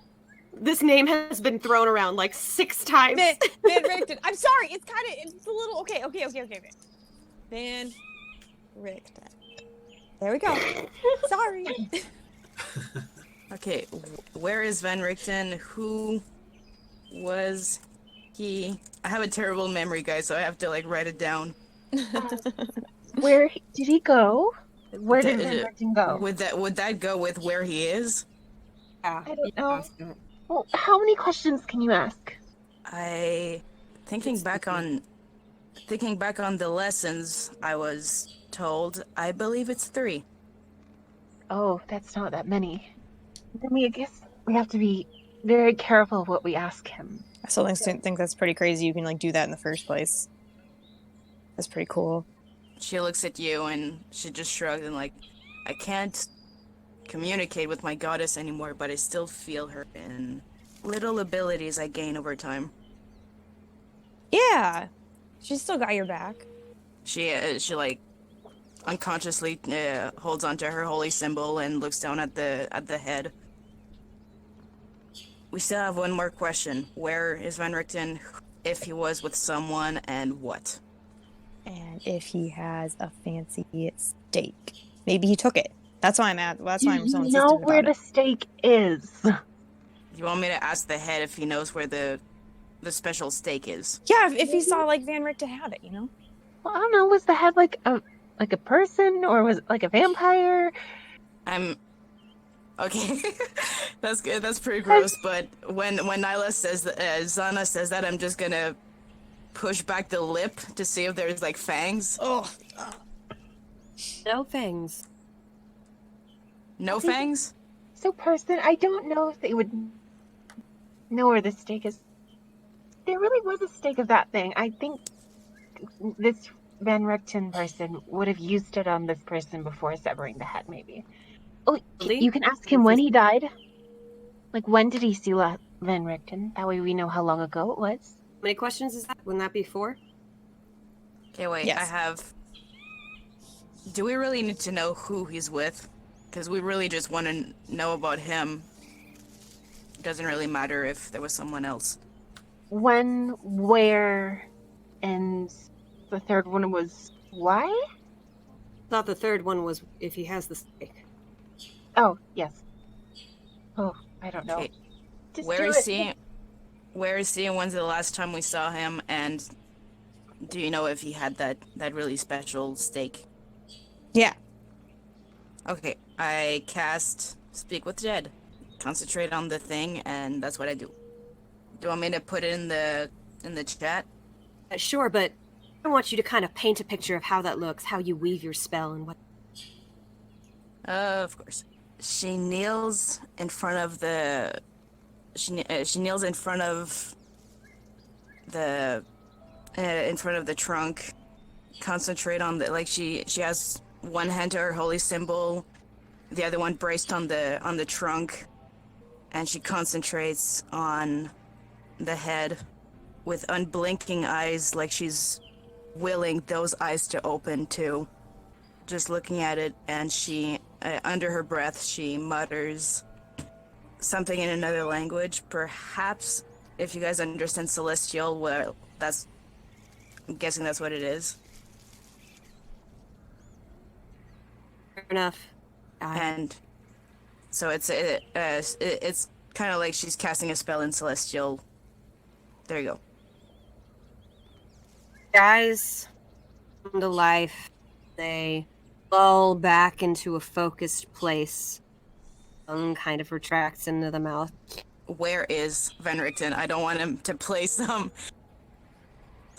This name has been thrown around like 6 times. Van Richten. I'm sorry. It's a little. Okay. Van Richten. There we go. Sorry. Okay, where is Van Richten? Who was he? I have a terrible memory, guys, so I have to like write it down. Where did he go? Where did Van Richten go? Would that go with where he is? Yeah. I don't know. Well, how many questions can you ask? Thinking back on the lessons I was told, I believe it's 3. Oh, that's not that many. Then I guess we have to be very careful of what we ask him. I still think that's pretty crazy. You can like do that in the first place. That's pretty cool. She looks at you and she just shrugged and like, I can't communicate with my goddess anymore, but I still feel her in little abilities I gain over time. Yeah, she's still got your back. She like unconsciously holds onto her holy symbol and looks down at the head. We still have one more question. Where is Van Richten? If he was with someone, and what? And if he has a fancy steak, maybe he took it. That's why I'm at. That's why I'm so insistent know where about the steak is. You want me to ask the head if he knows where the special steak is? Yeah, if he saw like Van Richten have it, you know. Well, I don't know. Was the head like a person, or was it like a vampire? Okay. That's good. That's pretty gross. But when Nyla says that, Zhana says that, I'm just gonna push back the lip to see if there's like fangs. Oh. No fangs. No fangs? So, person, I don't know if they would know where the steak is. There really was a steak of that thing. I think this Van Richten person would have used it on this person before severing the head, maybe. Oh, Really? you can ask him when he died. Like, when did he see Van Richten? That way we know how long ago it was. How many questions is that? Wouldn't that be 4? Okay, wait. Yes. I have. Do we really need to know who he's with? Because we really just want to know about him. It doesn't really matter if there was someone else. When, where, and the third one was why? Thought the third one was if he has the steak. Oh, yes. Oh, I don't know. Okay. Just Where do is it. he? Where is he? And when's the last time we saw him? And do you know if he had that really special steak? Yeah. Okay, I cast Speak with Dead. Concentrate on the thing, and that's what I do. Do you want me to put it in the chat? Sure, but I want you to kind of paint a picture of how that looks, how you weave your spell, and what. Of course. She kneels in front of the. She kneels in front of the trunk. Concentrate on the she has one hand to her holy symbol, the other one braced on the trunk, and she concentrates on the head with unblinking eyes, like she's willing those eyes to open too. Just looking at it, and she, under her breath, she mutters something in another language. Perhaps, if you guys understand Celestial, well, I'm guessing that's what it is. Fair enough. And so it's kind of like she's casting a spell in Celestial. There you go. Guys come to life. They lull back into a focused place. Tongue kind of retracts into the mouth. Where is Van Richten? I don't want him to play some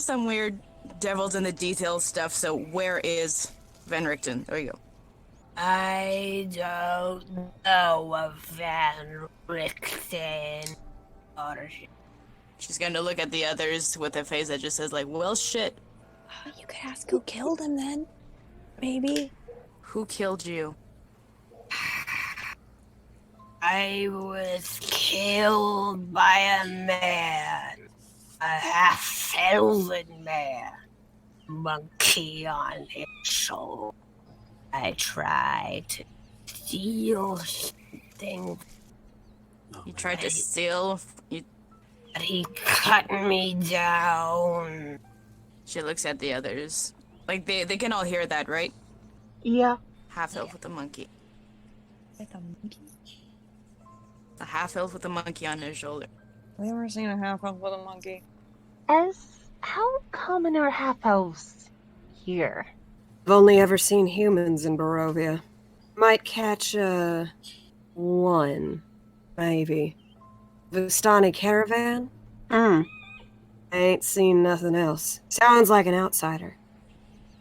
weird devils in the details stuff. So where is Van Richten? There you go. I don't know of Van Richten. She's gonna look at the others with a face that just says like, well, shit. You could ask who killed him then. Maybe. Who killed you? I was killed by a man. a half-elven man, monkey on his shoulder. I tried to steal something, You tried to steal. but he cut me down. She looks at the others. Like, they can all hear that, right? Yeah. Half-elf with a monkey. With a monkey? A half-elf with a monkey on his shoulder. I've never seen a half-elf with a monkey. How common are half-elves here? I've only ever seen humans in Barovia. Might catch, one, maybe. Vistani caravan? I ain't seen nothing else. Sounds like an outsider.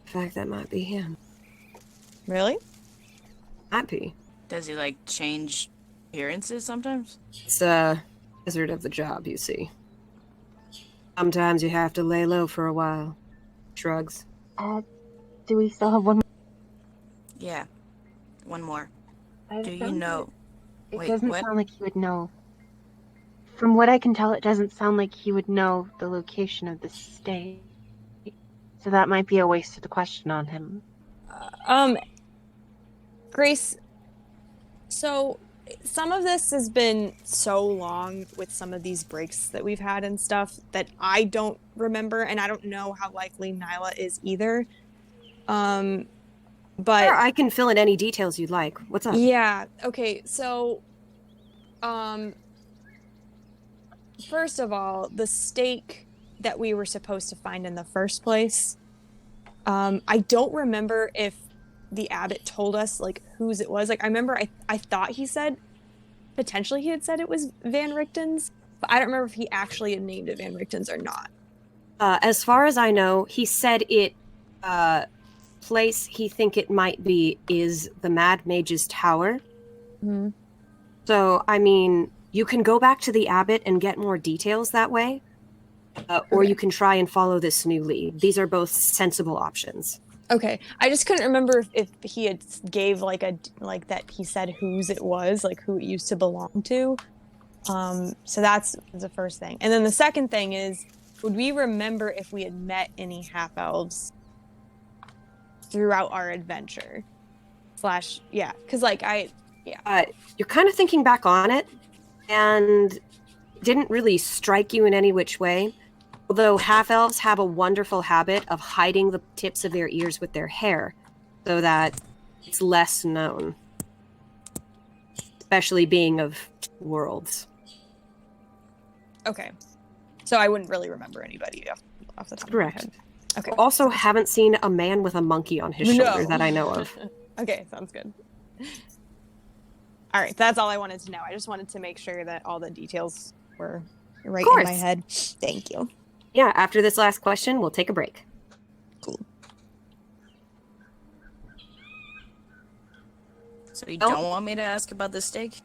In fact, that might be him. Really? Might be. Does he, like, change appearances sometimes? It's, hazard of the job, you see. Sometimes you have to lay low for a while. Shrugs. Do we still have one? Yeah. One more. I Do you don't know? It Wait, doesn't what? sound like he would know. From what I can tell, it doesn't sound like he would know the location of the stake. So that might be a wasted question on him. Grace, so some of this has been so long with some of these breaks that we've had and stuff that I don't remember, and I don't know how likely Nyla is either. But Sure, I can fill in any details you'd like. What's up? yeah, okay, so first of all, the stake that we were supposed to find in the first place, I don't remember if the abbot told us like whose it was. Like, I remember I thought he said potentially he had said it was Van Richten's, but I don't remember if he actually had named it Van Richten's or not. As far as I know, he said it, place he think it might be is the Mad Mage's Tower. Mm-hmm. So, I mean, you can go back to the abbot and get more details that way, or Okay. you can try and follow this new lead. These are both sensible options. Okay, I just couldn't remember if he had gave like that he said whose it was, like who it used to belong to. So that's the first thing, and then the second thing is, would we remember if we had met any half elves throughout our adventure? Yeah, because like You're kind of thinking back on it, and it didn't really strike you in any which way. Although half-elves have a wonderful habit of hiding the tips of their ears with their hair, so that it's less known. Especially being of two worlds. okay, so I wouldn't really remember anybody off the top Correct. of my head. Okay. Also, haven't seen a man with a monkey on his shoulder No. that I know of. Okay, sounds good. All right, that's all I wanted to know. I just wanted to make sure that all the details were right in my course. head. Thank you. Yeah, after this last question, we'll take a break. Cool. So you Nope. don't want me to ask about the steak?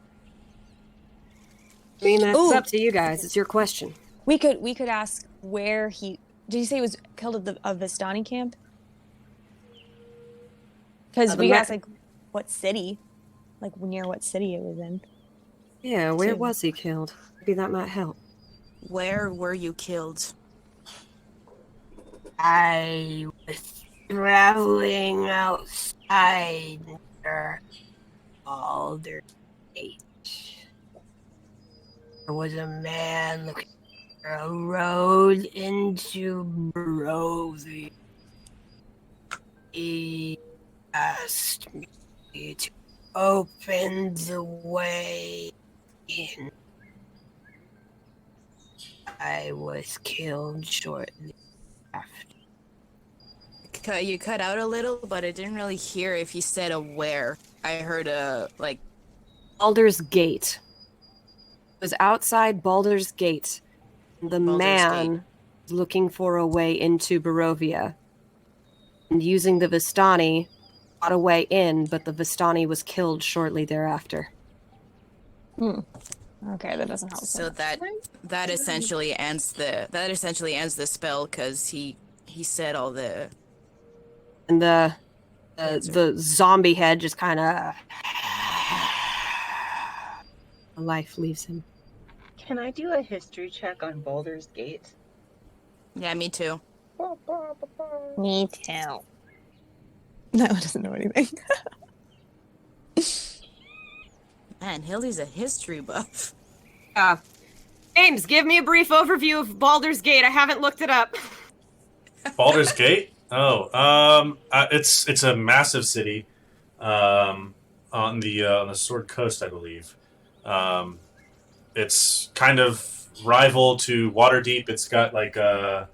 I mean, that's Ooh. up to you guys. It's your question. We could ask where he. Did you say he was killed at the Vistani camp? Because the we ma- asked like what city, like near what city it was in. Yeah, where Two. was he killed? Maybe that might help. Where were you killed? I was traveling outside near Baldur's Gate. There was a man looking for a road into Barovia. He asked me to open the way in. I was killed shortly after. You cut out a little, but I didn't really hear if you said a where. I heard a, like... Baldur's Gate. It was outside Baldur's Gate. The Baldur's man Gate. was looking for a way into Barovia. And using the Vistani, got a way in, but the Vistani was killed shortly thereafter. Okay, that doesn't help. So that essentially ends the spell, because he said all the... And the That's zombie head just kind of... Life leaves him. Can I do a history check on Baldur's Gate? Yeah, me too. Me too. Nyla doesn't know anything. Man, Hildy's a history buff. James, give me a brief overview of Baldur's Gate. I haven't looked it up. Baldur's Gate? It's a massive city on the Sword Coast, I believe. It's kind of rival to Waterdeep. It's got like a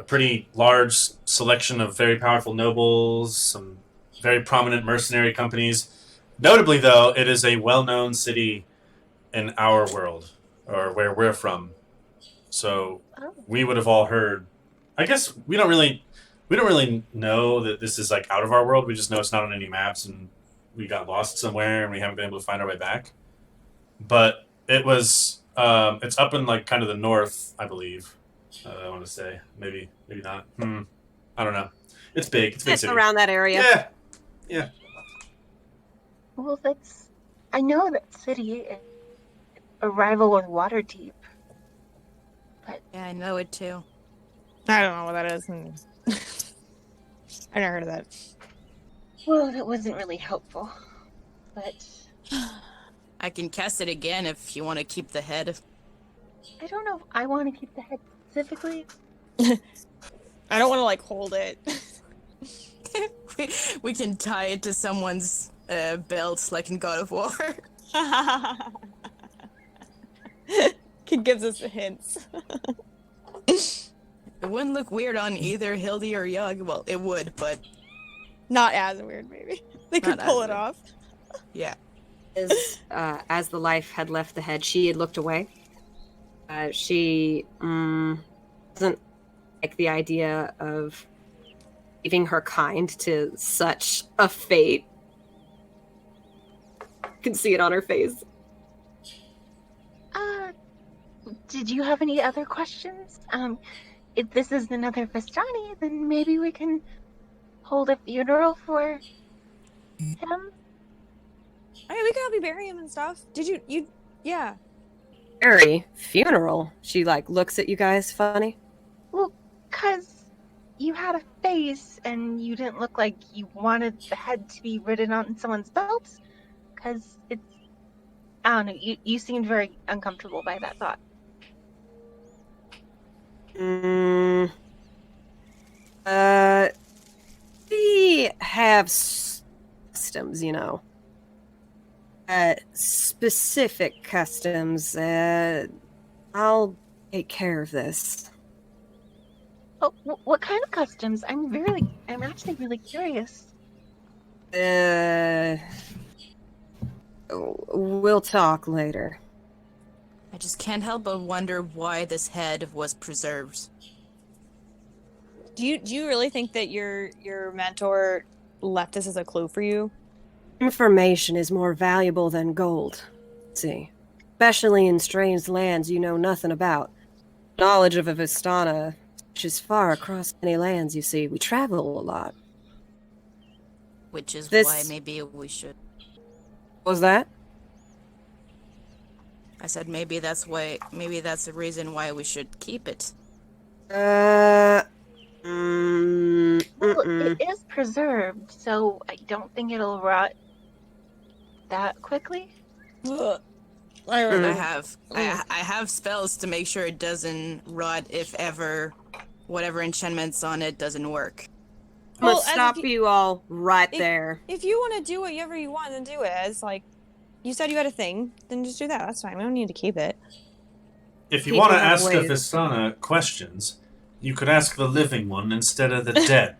pretty large selection of very powerful nobles, some very prominent mercenary companies. Notably, though, it is a well-known city in our world, or where we're from. So we would have all heard. I guess we don't really know that this is like out of our world. We just know it's not on any maps, and we got lost somewhere, and we haven't been able to find our way back. But it was it's up in like kind of the north, I believe. I want to say maybe not. I don't know. It's big. It's a big It's city. around that area. Yeah. Well, I know that city is a rival with Waterdeep. Yeah, I know it too. I don't know what that is. I never heard of that. Well, that wasn't really helpful. But I can cast it again if you want to keep the head. I don't know if I want to keep the head specifically. I don't want to like hold it. we can tie it to someone's belt like in God of War. It gives us the hints. It wouldn't look weird on either Hildy or Yug. Well, it would, but Not as weird, maybe. They could Not pull as it weird. off. yeah. As the life had left the head, she had looked away. She doesn't like the idea of leaving her kind to such a fate. You can see it on her face. Did you have any other questions? If this is another Vistani, then maybe we can hold a funeral for him. I mean, we could help you bury him and stuff. Did you, yeah. Harry, funeral. She like looks at you guys funny. Well, 'cause you had a face and you didn't look like you wanted the head to be written on someone's belt. 'Cause it's, I don't know, you seemed very uncomfortable by that thought. We have customs, you know. Specific customs. I'll take care of this. Oh, what kind of customs? I'm actually really curious. We'll talk later. I just can't help but wonder why this head was preserved. Do you really think that your mentor left this as a clue for you? Information is more valuable than gold. See, especially in strange lands you know nothing about. Knowledge of a Vistana stretches far across many lands. You see, we travel a lot. Which is This- why maybe we should. What was that? I said maybe that's the reason why we should keep it. Well, it is preserved, so I don't think it'll rot that quickly. Ugh. I have spells to make sure it doesn't rot if ever whatever enchantment's on it doesn't work. Well, Let's as stop if you all right if- there. If you want to do whatever you want, then do it. As like, you said you had a thing, then just do that. That's fine. We don't need to keep it. If you People want to have ask a ways. Vistana questions, you could ask the living one instead of the dead.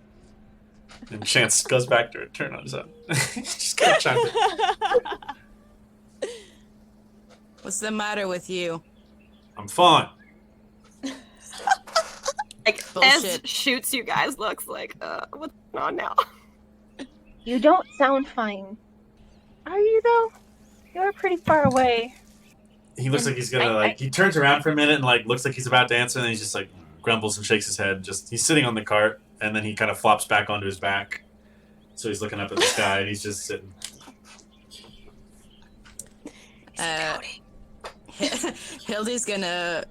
And Chance goes back to turn on his own. Just kind of chimed in. What's the matter with you? I'm fine. Like, Bullshit. Ez shoots you guys, looks like, what's going on now? You don't sound fine. Are you, though? You're pretty far away. He looks like he's gonna he turns around for a minute and like looks like he's about to answer, and then he's just like grumbles and shakes his head. He's sitting on the cart, and then he kind of flops back onto his back. So he's looking up at the sky, and he's just sitting. Hildy's gonna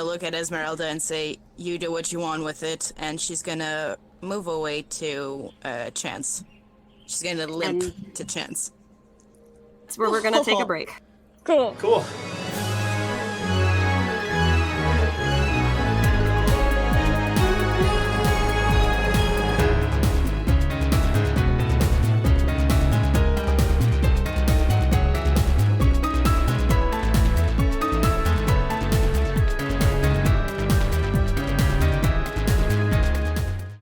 look at Ezmerelda and say, "You do what you want with it," and she's gonna move away to Chance. She's gonna limp to Chance. That's where we're gonna take a break. Cool. Cool.